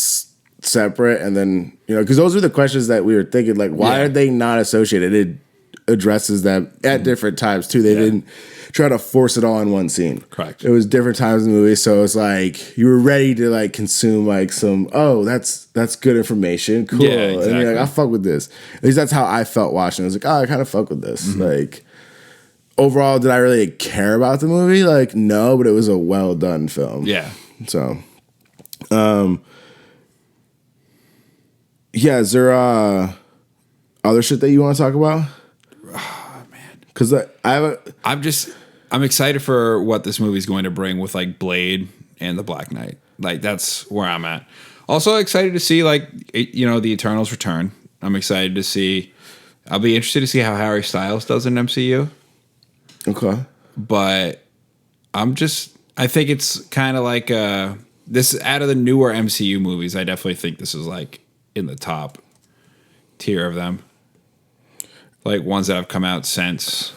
separate, and then, you know, because those were the questions that we were thinking, like, why are they not associated? It addresses them at different times too. They didn't try to force it all in one scene. Correct. It was different times in the movie, so it's like you were ready to, like, consume, like, some that's good information, cool, and you're like, I fuck with this. At least that's how I felt watching. I was like, I kind of fuck with this. Like, overall, did I really care about the movie? Like, no, but it was a well done film. Yeah. So, yeah, is there other shit that you want to talk about? Oh, man. Because I'm excited for what this movie's going to bring with, like, Blade and the Black Knight. Like, that's where I'm at. Also excited to see, like, you know, the Eternals return. I'm excited to see. I'll be interested to see how Harry Styles does in MCU. Okay. But I think it's kind of like this out of the newer MCU movies. I definitely think this is, like, in the top tier of them, like ones that have come out since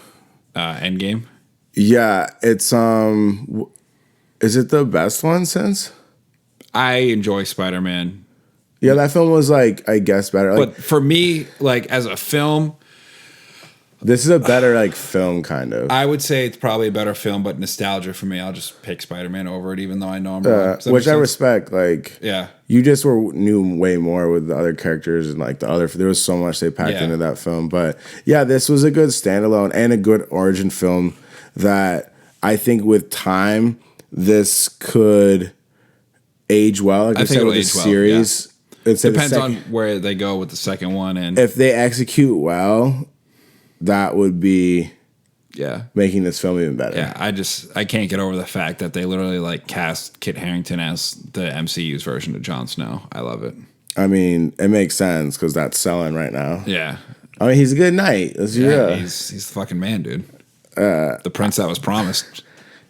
Endgame. Yeah, it's is it the best one since? I enjoy Spider-Man. Yeah, that film was, like, I guess better. Like, But for me, like, as a film, this is a better, like, film, kind of. I would say it's probably a better film, but nostalgia for me, I'll just pick Spider-Man over it, even though I know I'm wrong. Which I respect. Like, yeah, you just knew way more with the other characters, and, like, there was so much they packed into that film. But yeah, this was a good standalone and a good origin film that I think with time this could age well. Like I said, with the series. Well, depends on where they go with the second one, and if they execute well, that would be making this film even better. Yeah, I can't get over the fact that they literally, like, cast Kit Harington as the MCU's version of Jon Snow. I love it. I mean, it makes sense because that's selling right now. Yeah. I mean, he's a good knight. He's the fucking man, dude. The prince that was promised.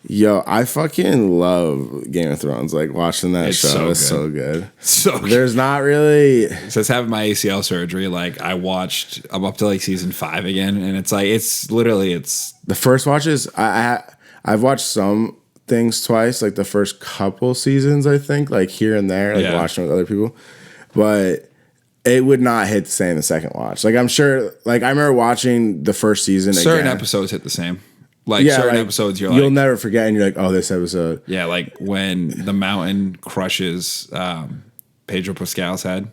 Yo, I fucking love Game of Thrones. Like, watching that show is so good. So good. There's not really... Since having my ACL surgery, like, I'm up to, like, season 5 again, and it's like, it's literally... The first watches, I've watched some things twice, like the first couple seasons, I think, like here and there, like watching with other people. But it would not hit the same the second watch. Like, I'm sure, like, I remember watching the first season Certain episodes hit the same. Like, certain episodes, you'll never forget, and you're like, oh, this episode. Yeah, like when the mountain crushes Pedro Pascal's head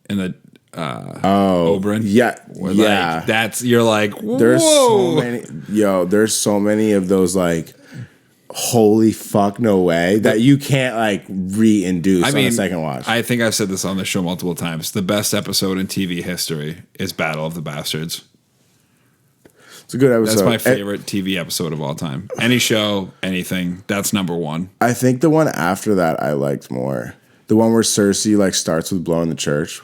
in the Oberyn. Yeah, like, that's, you're like, whoa. There's so many of those, like, holy fuck, no way, that you can't, like, reinduce on a second watch. I think I've said this on the show multiple times. The best episode in TV history is Battle of the Bastards. It's a good episode. That's my favorite TV episode of all time. Any show, anything, that's number one. I think the one after that I liked more. The one where Cersei, like, starts with blowing the church.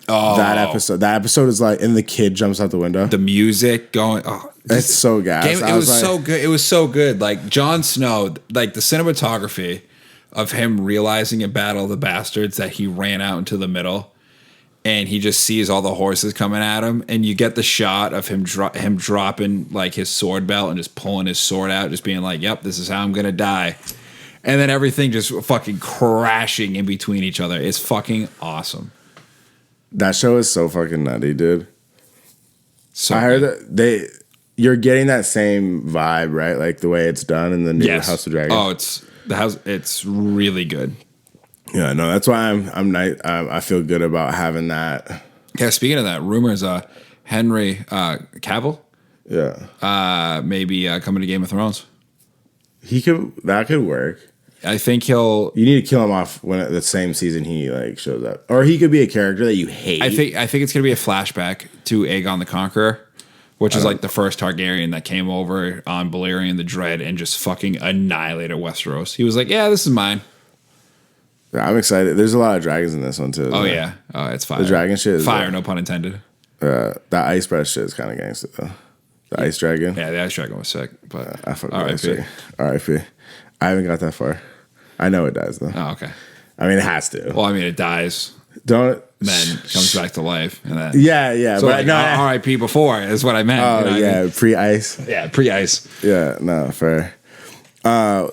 Oh, that episode is like, and the kid jumps out the window. The music going, it's so gas. It was so good. It was so good. Like, Jon Snow, like, the cinematography of him realizing in Battle of the Bastards that he ran out into the middle, and he just sees all the horses coming at him, and you get the shot of him dropping, like, his sword belt and just pulling his sword out, just being like, "Yep, this is how I'm gonna die," and then everything just fucking crashing in between each other. It's fucking awesome. That show is so fucking nutty, dude. So I heard that you're getting that same vibe, right? Like the way it's done in the new House of Dragon. Oh, it's really good. Yeah, no, that's why I feel good about having that. Yeah, speaking of that, rumors, Henry Cavill, maybe coming to Game of Thrones. That could work. I think you need to kill him off when the same season he, like, shows up, or he could be a character that you hate. I think it's gonna be a flashback to Aegon the Conqueror, which is like the first Targaryen that came over on Balerion the Dread and just fucking annihilated Westeros. He was like, yeah, this is mine. Yeah, I'm excited. There's a lot of dragons in this one too. Oh yeah, it's fire. The dragon shit is fire, no pun intended. That ice breath shit is kind of gangster though. The ice dragon. Yeah, the ice dragon was sick. But I fuck with ice dragon. R.I.P. I haven't got that far. I know it dies though. Oh, okay. I mean, it has to. Well, I mean, it dies. Don't. Then comes back to life. And then, yeah. So but like, no, R.I.P. before is what I meant. Oh, you know yeah, I mean? pre-ice. Yeah, pre-ice. Yeah, no, fair.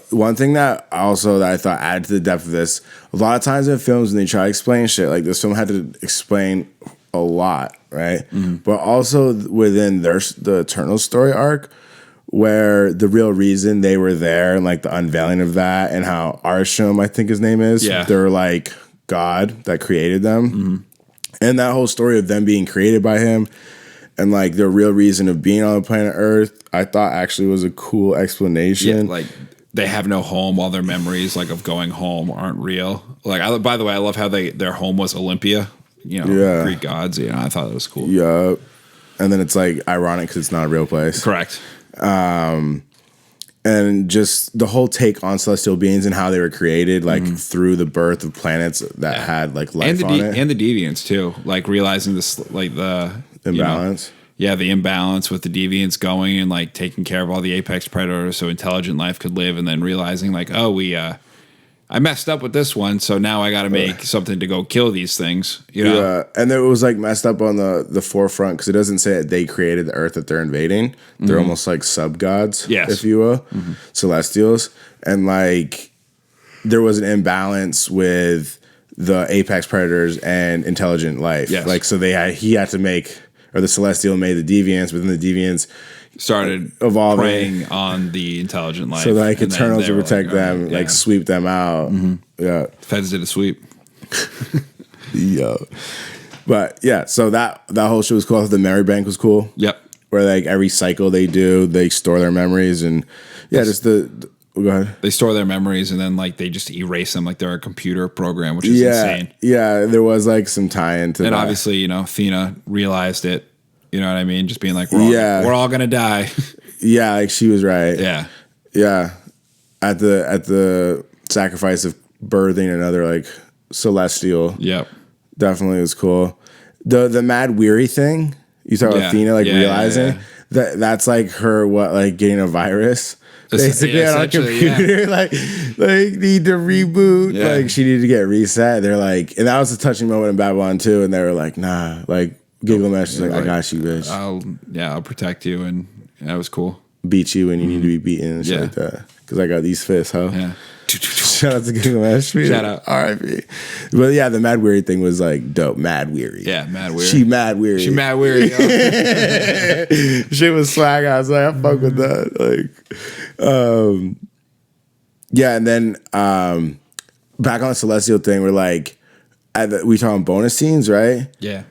One thing that I thought added to the depth of this, a lot of times in films when they try to explain shit, like this film had to explain a lot, right? Mm-hmm. But also within the Eternal story arc, where the real reason they were there and like the unveiling of that and how Arsham, I think his name is, they're like God that created them. Mm-hmm. And that whole story of them being created by him and like the real reason of being on the planet Earth, I thought actually was a cool explanation. Yeah, like they have no home, all their memories like of going home aren't real. Like, by the way, I love how their home was Olympia, Greek gods. I thought it was cool. Yeah. And then it's like ironic because it's not a real place. Correct. And just the whole take on celestial beings and how they were created, like through the birth of planets that had like life on it, and the deviants too. Like realizing this, like the imbalance. The imbalance with the deviants going and like taking care of all the apex predators so intelligent life could live, and then realizing like, oh, I messed up with this one, so now I got to make something to go kill these things. Yeah, and it was like messed up on the forefront because it doesn't say that they created the Earth that they're invading. They're almost like sub gods, if you will, celestials, and like there was an imbalance with the apex predators and intelligent life. Yes. Like so he had to make, or the celestial made the deviants, but then the deviants started evolving, preying on the intelligent life, so like Eternals to protect them, like sweep them out. Yeah, Feds did a sweep. Yo, but yeah, so that whole shit was cool. The memory bank was cool. Yep, where like every cycle they store their memories, and just go ahead. They store their memories and then like they just erase them like they're a computer program, which is insane. Yeah, there was like some tie-in to that. And obviously, Thena realized it. You know what I mean? Just being like, we're all gonna die. Yeah, like she was right. Yeah. At the sacrifice of birthing another like celestial. Yep. Definitely was cool. The mad weary thing. You talk about Athena realizing that's like her getting a virus. Basically on a computer, like need to reboot. Yeah. Like she needed to get reset. They're like, and that was a touching moment in Babylon too. And they were like, nah, like Gilgamesh is like, I got you, bitch. I'll protect you, and that was cool. Beat you when you need to be beaten and shit like that. Because I got these fists, huh? Yeah. Shout out to Gilgamesh. Shout out. R.I.P. But yeah, the Mad Weary thing was like dope. Mad Weary. Yeah, Mad Weary. She Mad Weary. She Mad Weary. Shit was swag. I was like, I fuck with that. Like, yeah, and then back on the Celestial thing, we're like, we talking bonus scenes, right? Yeah.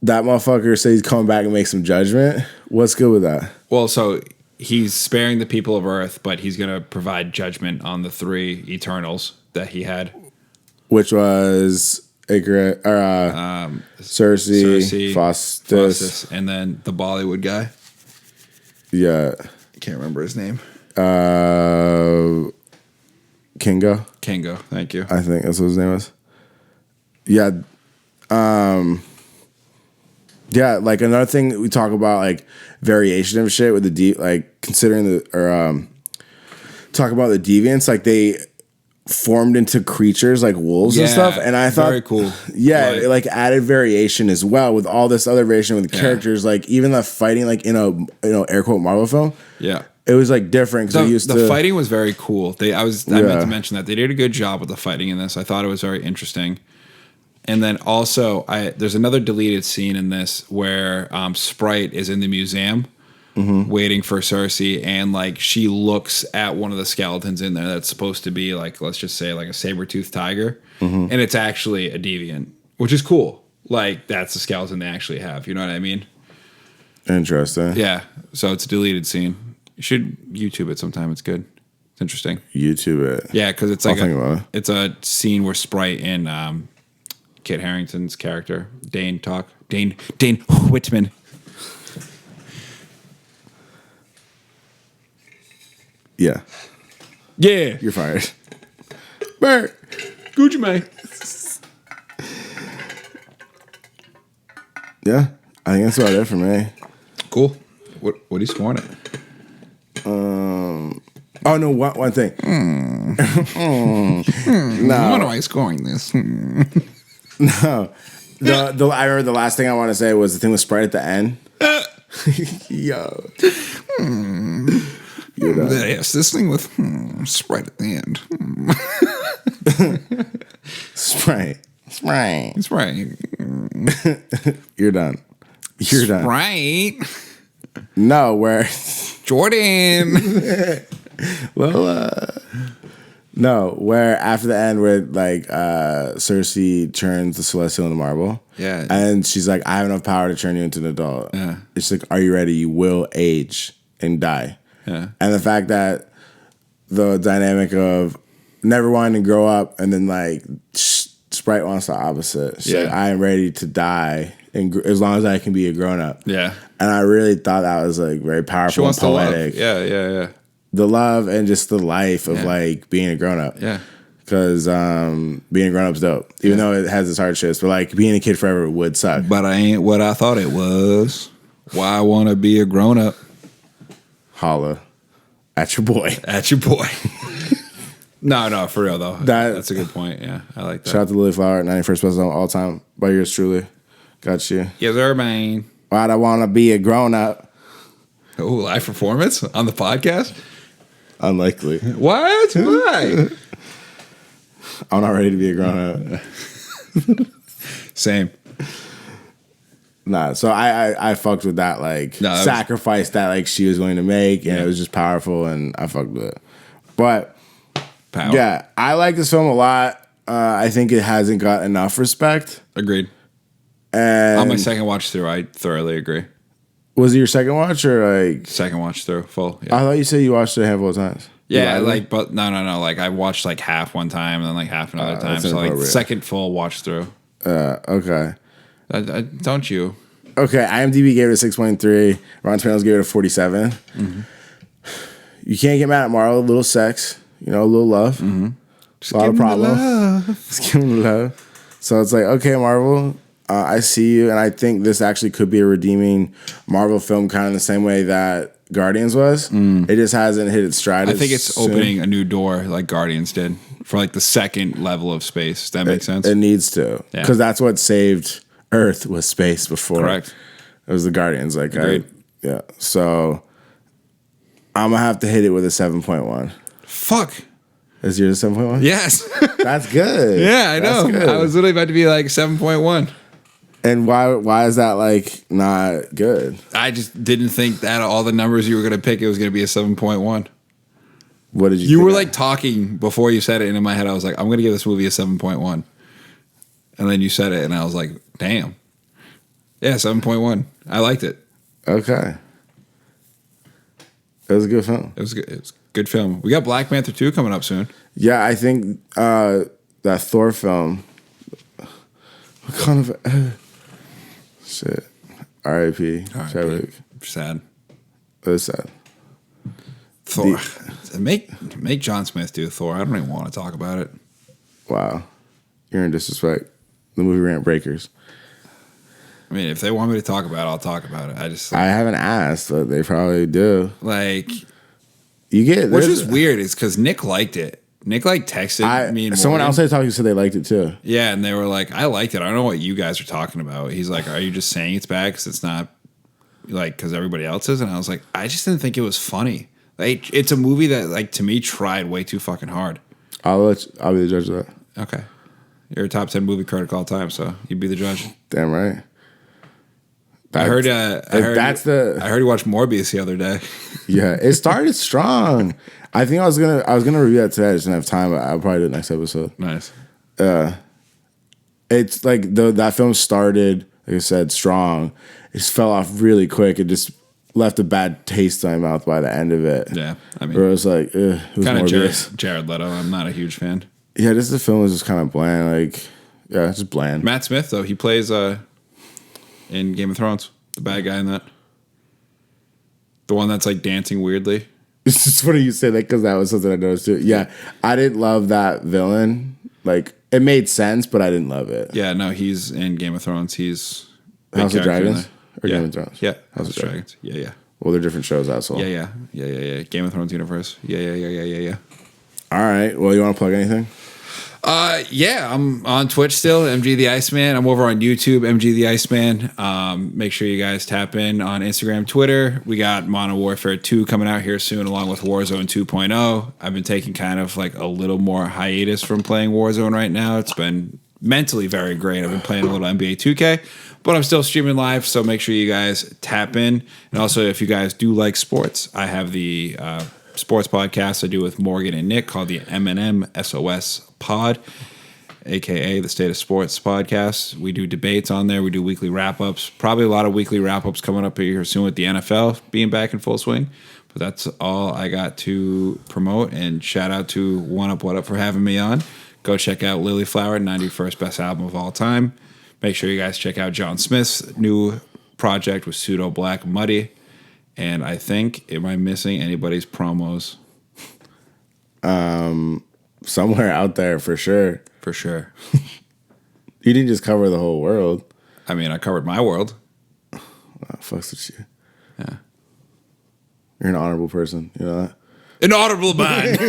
That motherfucker says he's coming back and make some judgment. What's good with that? Well, so he's sparing the people of Earth, but he's going to provide judgment on the 3 Eternals that he had. Which was Cersei, Faustus, and then the Bollywood guy. Yeah. I can't remember his name. Kingo, thank you. I think that's what his name was. Yeah. Yeah, like another thing we talk about, like variation of shit with the considering talk about the deviants, like they formed into creatures like wolves and stuff, and I thought very cool. Yeah, it like added variation as well with all this other variation with the characters, like even the fighting, like in a air quote Marvel film. Yeah, it was like different because the fighting was very cool. I meant to mention that they did a good job with the fighting in this. I thought it was very interesting. And then also, there's another deleted scene in this where Sprite is in the museum waiting for Cersei, and like she looks at one of the skeletons in there that's supposed to be like, let's just say like a saber-toothed tiger, and it's actually a deviant, which is cool. Like that's the skeleton they actually have. You know what I mean? Interesting. Yeah. So it's a deleted scene. You should YouTube it sometime. It's good. It's interesting. YouTube it. Yeah, because it's like it's a scene where Sprite and Kit Harington's character, Dane Whitman. Yeah, Yeah. you're fired. Bert. Gucci Mane. Yeah, I think that's about it for me. Cool. What are you scoring it? Oh no, one thing. No, What am I scoring this? no. I remember the last thing I want to say was the thing with Sprite at the end. Yo. Yes, this thing with Sprite at the end. Sprite. It's right. You're done. You're done. Right. No, where Jordan. Lola. No, where after the end where like Cersei turns the Celestial into marble. Yeah. And she's like, I have enough power to turn you into an adult. Yeah. It's like, are you ready? You will age and die. Yeah. And the fact that the dynamic of never wanting to grow up and then like Sprite wants the opposite. She's like, I am ready to die and as long as I can be a grown up. Yeah. And I really thought that was like very powerful and poetic. Yeah. The love and just the life of like being a grown up. Yeah. Because being a grown up's dope. Even though it has its hardships. But like being a kid forever would suck. But I ain't what I thought it was. Why I want to be a grown up. Holla at your boy. At your boy. No, for real though. That's a good point. Yeah, I like that. Shout out to Lily Flower, 91st president of all time. By yours truly. Got you. Yes, sir, man. Why'd I want to be a grown up? Oh, live performance on the podcast? Unlikely. What? Why? I'm not ready to be a grown up. Same. Nah, so I fucked with that sacrifice that like she was willing to make, and it was just powerful, and I fucked with it. But yeah, I like this film a lot. I think it hasn't got enough respect. Agreed. And on my second watch through, I thoroughly agree. Was it your second watch or like second watch through full? Yeah. I thought you said you watched it a handful of times. Yeah, but no. Like I watched like half one time and then like half another time. So like second full watch through. Okay. Don't you? Okay, IMDb gave it a 6.3. Rotten Tomatoes gave it a 47. Mm-hmm. You can't get mad at Marvel. A little sex, a little love. Mm-hmm. A lot of problems. Just give him the love. So it's like, okay, Marvel, I see you, and I think this actually could be a redeeming Marvel film, kind of the same way that Guardians was. It just hasn't hit its stride. I think it's opening a new door like Guardians did for like the second level of space. Does that make sense? It needs to, because that's what saved Earth was space before. Correct. It was the Guardians. So I'm gonna have to hit it with a 7.1. Fuck. Is yours a 7.1? Yes. That's good. Yeah, I know. I was literally about to be like 7.1. And why is that like not good? I just didn't think that all the numbers you were gonna pick, it was gonna be a 7.1. What did you? You were like talking before you said it, and in my head I was like, I'm gonna give this movie a 7.1. And then you said it, and I was like, damn. Yeah, 7.1. I liked it. Okay. It was a good film. It was good. It was a good film. We got Black Panther 2 coming up soon. Yeah, I think that Thor film. What kind of shit? R.I.P. Chadwick. Sad. It was sad. Thor. Make John Smith do Thor. I don't even want to talk about it. Wow. You're in disrespect. The Movie Rant Breakers. I mean, if they want me to talk about it, I'll talk about it. I haven't asked, but they probably do. Like, you get which is weird is because Nick liked it. Nick texted me and someone else I talked to said they liked it too. Yeah, and they were like, I liked it. I don't know what you guys are talking about. He's like, are you just saying it's bad because it's not like because everybody else is? And I was like, I just didn't think it was funny. Like, it's a movie that like to me tried way too fucking hard. I'll be the judge of that. Okay. You're a top 10 movie critic all time, so you'd be the judge. Damn right. I heard you watched Morbius the other day. Yeah, it started strong. I think I was gonna review that today. I just didn't have time, but I'll probably do it next episode. Nice. It's like that film started, like I said, strong. It just fell off really quick. It just left a bad taste in my mouth by the end of it. Yeah, I mean, where it was like, it was kind of Jared Leto. I'm not a huge fan. Yeah, the film was just kind of bland. Like, yeah, just bland. Matt Smith though, he plays in Game of Thrones, the bad guy in that, the one that's like dancing weirdly. It's just funny you say that because that was something I noticed too. Yeah, I didn't love that villain. Like, it made sense, but I didn't love it. Yeah, no, he's in Game of Thrones. He's House of Dragons or yeah. Game of Thrones? Yeah, House of Dragons. Yeah. Well, they're different shows, asshole. Yeah. Game of Thrones universe. Yeah. All right. Well, you want to plug anything? Yeah, I'm on Twitch still, MG the Iceman. I'm over on YouTube, MG the Iceman. Make sure you guys tap in on Instagram, Twitter. We got Modern Warfare 2 coming out here soon, along with Warzone 2.0. I've been taking kind of like a little more hiatus from playing Warzone right now. It's been mentally very great. I've been playing a little NBA 2K, but I'm still streaming live, so make sure you guys tap in. And also, if you guys do like sports, I have the sports podcast I do with Morgan and Nick called the M&M SOS Pod, aka the State of Sports podcast. We do debates on there. We do weekly wrap-ups. Probably a lot of weekly wrap-ups coming up here soon with the NFL being back in full swing. But that's all I got to promote. And shout out to One Up What Up for having me on. Go check out Lily Flower, 91st best album of all time. Make sure you guys check out John Smith's new project with Pseudo Black Muddy. And I think, am I missing anybody's promos? Somewhere out there for sure. For sure. You didn't just cover the whole world. I mean, I covered my world. Oh, fucks with you. Yeah. You're an honorable person. You know that? An honorable mind.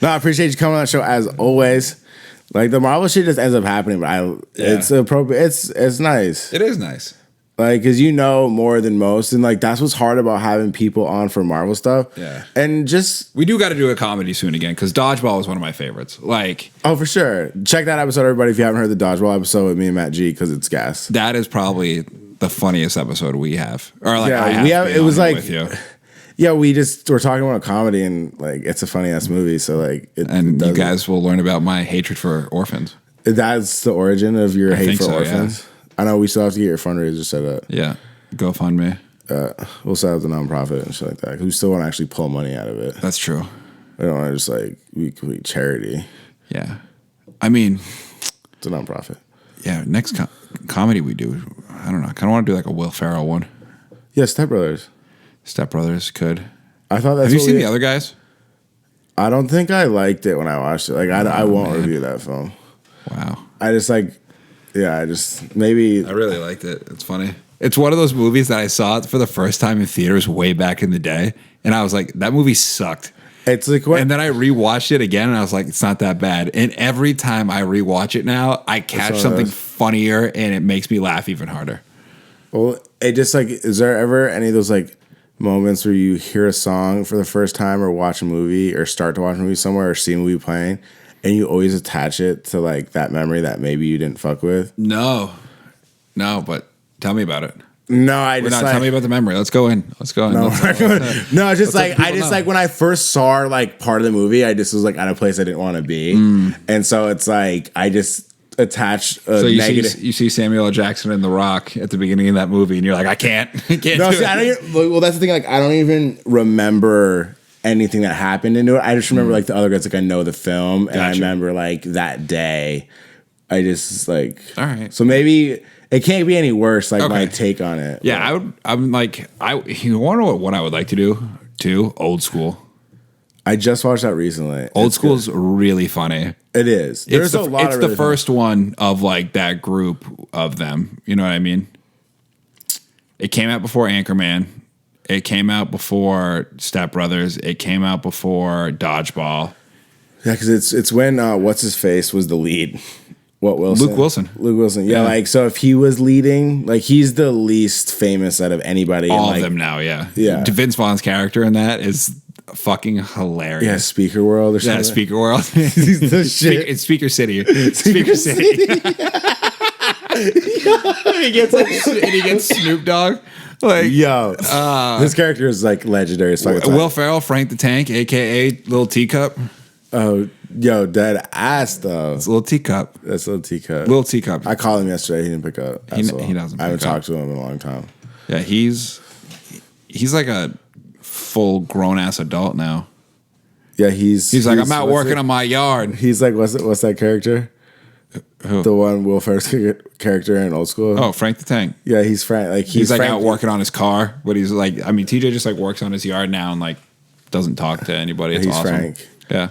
No, I appreciate you coming on the show as always. Like, the Marvel shit just ends up happening, but it's appropriate. It's nice. It is nice. Like, because you know more than most, and like that's what's hard about having people on for Marvel stuff. Yeah, and just we do got to do a comedy soon again because Dodgeball is one of my favorites. Like, oh, for sure, check that episode, everybody. If you haven't heard the Dodgeball episode with me and Matt G, because it's gas. That is probably the funniest episode we have, or like yeah, we have. It was like, with you. Yeah, we're talking about a comedy, and like it's a funny ass movie. So like, you guys will learn about my hatred for orphans. That's the origin of your hate for orphans. Yeah. I know we still have to get your fundraiser set up. Yeah, GoFundMe. We'll set up the nonprofit and shit like that. 'Cause we still want to actually pull money out of it. That's true. We don't want to just like we charity. Yeah, I mean, it's a nonprofit. Yeah, next comedy we do. I don't know. I kind of want to do like a Will Ferrell one. Yeah, Step Brothers. Step Brothers could. I thought that's. Have you seen The Other Guys? I don't think I liked it when I watched it. Like I won't review that film. Wow. I just like. Yeah, I really liked it. It's funny. It's one of those movies that I saw for the first time in theaters way back in the day, and I was like, that movie sucked. It's like what? And then I rewatched it again, and I was like, it's not that bad. And every time I rewatch it now, I catch something funnier, and it makes me laugh even harder. Well, it just like, is there ever any of those like moments where you hear a song for the first time, or watch a movie, or start to watch a movie somewhere, or see a movie playing, and you always attach it to like that memory that maybe you didn't fuck with? No, but tell me about it. No, tell me about the memory. Let's go in. No, no, just like like when I first saw like part of the movie, I just was like at a place I didn't want to be, and so it's like I just attached a negative. You see Samuel L. Jackson in The Rock at the beginning of that movie, and you're like, I can't. No, see, I don't even, well, that's the thing. Like, I don't even remember anything that happened into it. I just remember like the other guys. Like I know the film, and I remember like that day. I just like, all right. So maybe it can't be any worse. Like my take on it. Yeah, I'm like, you want to know what I would like to do too? Old School. I just watched that recently. Old School is really funny. It is. There's a lot. It's the first one of like that group of them. You know what I mean? It came out before Anchorman. It came out before Step Brothers. It came out before Dodgeball. Yeah, because it's when what's his face was the lead. What Wilson? Luke Wilson. Yeah, like so if he was leading, like he's the least famous out of anybody. All of them now. Yeah. Vince Vaughn's character in that is fucking hilarious. Yeah, Speaker World or something. Yeah, Speaker World. He's the shit. It's Speaker City. Speaker City. he gets Snoop Dogg. Like, yo, this character is like legendary. Will Ferrell, Frank the Tank, aka Little Teacup. Oh, yo, dead ass though. It's Little Teacup. That's Little Teacup. Little Teacup. I called him yesterday. He didn't pick up. He doesn't. I haven't talked to him in a long time. Yeah, he's like a full grown ass adult now. Yeah, he's like, I'm out working on my yard. He's like, what's that character? Who? The one Will Ferrell's character in Old School. Oh, Frank the Tank. Yeah, he's Frank. Like he's like out working on his car, but he's like, I mean, TJ just like works on his yard now and like doesn't talk to anybody. It's He's awesome. Frank. Yeah.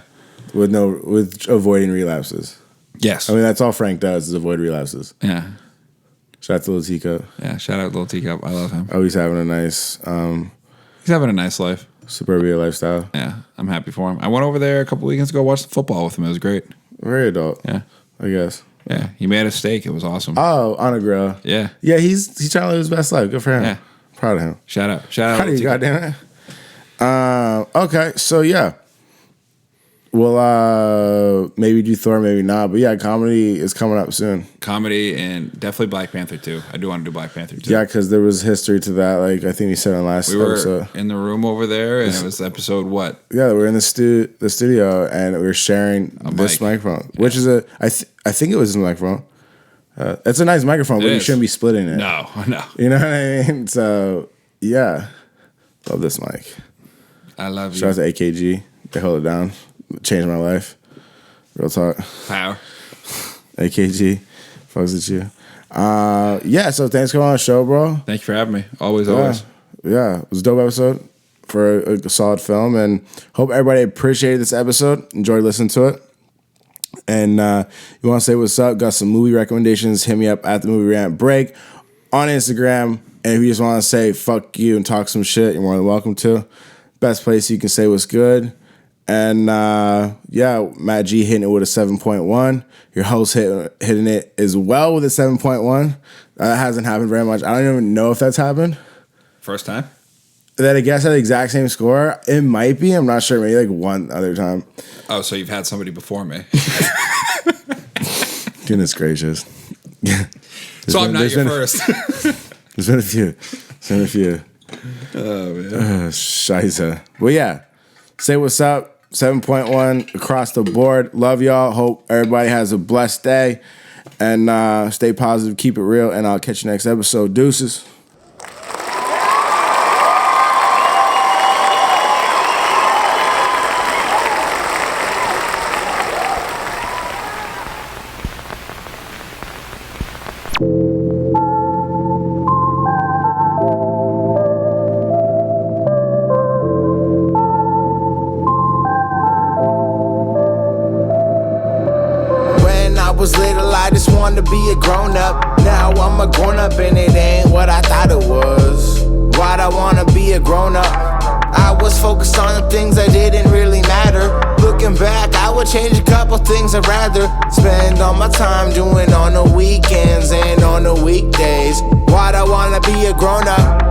With avoiding relapses. Yes. I mean, that's all Frank does is avoid relapses. Yeah. Shout out to Little Teacup. Yeah. Shout out Little Teacup. I love him. Oh, he's having a nice He's having a nice life. suburbia lifestyle. Yeah. I'm happy for him. I went over there a couple weekends ago, watched football with him. It was great. Very adult. Yeah. I guess. Yeah. He made a steak. It was awesome. Oh, on a grill. Yeah. Yeah, he's trying to live his best life. Good for him. Yeah. Proud of him. Shout out. Proud of you, goddamn it. Okay, so yeah. We'll maybe do Thor, maybe not. But yeah, comedy is coming up soon. Comedy and definitely Black Panther 2. I do want to do Black Panther 2. Yeah, because there was history to that. Like I think you said in the last episode. In the room over there, and it was episode what? Yeah, we're in the studio, and we were sharing this microphone, which is I think it was this microphone. It's a nice microphone, but you shouldn't be splitting it. No. You know what I mean? So yeah, love this mic. I love you. Shout out to AKG. They hold it down. Changed my life. Real talk. Power. AKG. Fucks with you. Yeah, so thanks for coming on the show, bro. Thank you for having me. Always. Yeah, it was a dope episode for a solid film, and hope everybody appreciated this episode. Enjoyed listening to it. And you want to say what's up? Got some movie recommendations? Hit me up at the Movie Rant Break on Instagram. And if you just want to say fuck you and talk some shit, you're more than welcome to. Best place you can say what's good. And yeah, Matt G hitting it with a 7.1. Your host hitting it as well with a 7.1. That hasn't happened very much. I don't even know if that's happened. First time? That I guess had the exact same score. It might be. I'm not sure. Maybe like one other time. Oh, so you've had somebody before me. Goodness gracious. So I'm not your first. There's been a few. Oh, man. Scheisse. Well, yeah. Say what's up. 7.1 across the board. Love y'all. Hope everybody has a blessed day. And stay positive. Keep it real. And I'll catch you next episode. Deuces. Was little, I just wanted to be a grown-up. Now I'm a grown-up and it ain't what I thought it was. Why'd I wanna be a grown-up? I was focused on the things that didn't really matter. Looking back, I would change a couple things I'd rather spend all my time doing on the weekends and on the weekdays. Why'd I wanna be a grown-up?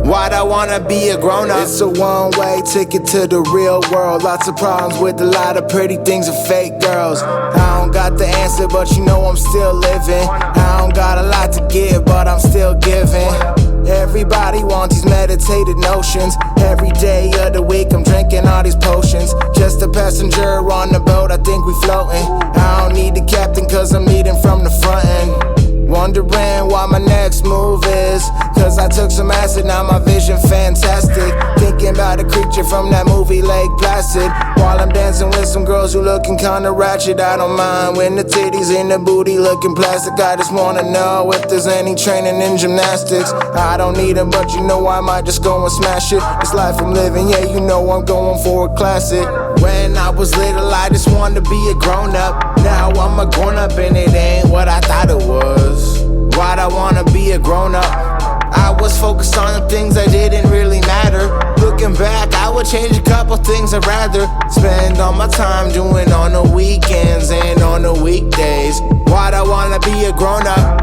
Why'd I wanna be a grown-up? It's a one-way ticket to the real world. Lots of problems with a lot of pretty things and fake girls. I don't got the answer, but you know I'm still living. I don't got a lot to give, but I'm still giving. Everybody wants these meditated notions. Every day of the week I'm drinking all these potions. Just a passenger on the boat, I think we floating. I don't need the captain cause I'm leading from the front end. Wondering what my next move is. Cause I took some acid, now my vision fantastic. Thinking about a creature from that movie Lake Placid. While I'm dancing with some girls who looking kinda ratchet. I don't mind when the titties in the booty looking plastic. I just wanna know if there's any training in gymnastics. I don't need them, but you know I might just go and smash it. This life I'm living, yeah, you know I'm going for a classic. When I was little, I just wanted to be a grown-up. Now I'm a grown-up and it ain't what I thought it was. Why'd I wanna be a grown-up? I was focused on the things that didn't really matter. Looking back, I would change a couple things I'd rather spend all my time doing on the weekends and on the weekdays. Why'd I wanna be a grown-up?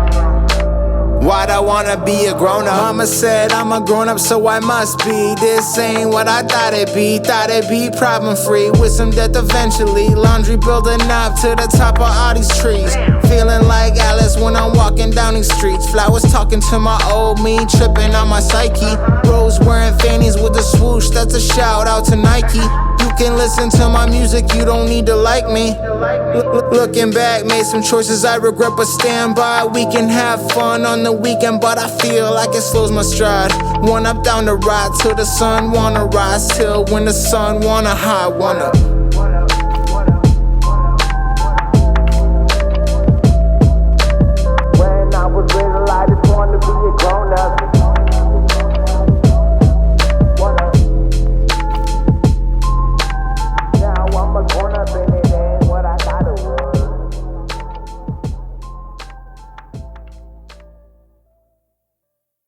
Why'd I wanna be a grown-up? Mama said I'm a grown-up, so I must be. This ain't what I thought it'd be. Thought it'd be problem-free with some death eventually. Laundry building up to the top of all these trees. Feeling like Alice when I'm walking down these streets. Flowers talking to my old me, tripping on my psyche. Rose wearing fannies with a swoosh, that's a shout out to Nike. You can listen to my music, you don't need to like me. Looking back, made some choices I regret, but stand by. We can have fun on the weekend, but I feel like it slows my stride. One up down the ride till the sun wanna rise, till when the sun wanna hide, wanna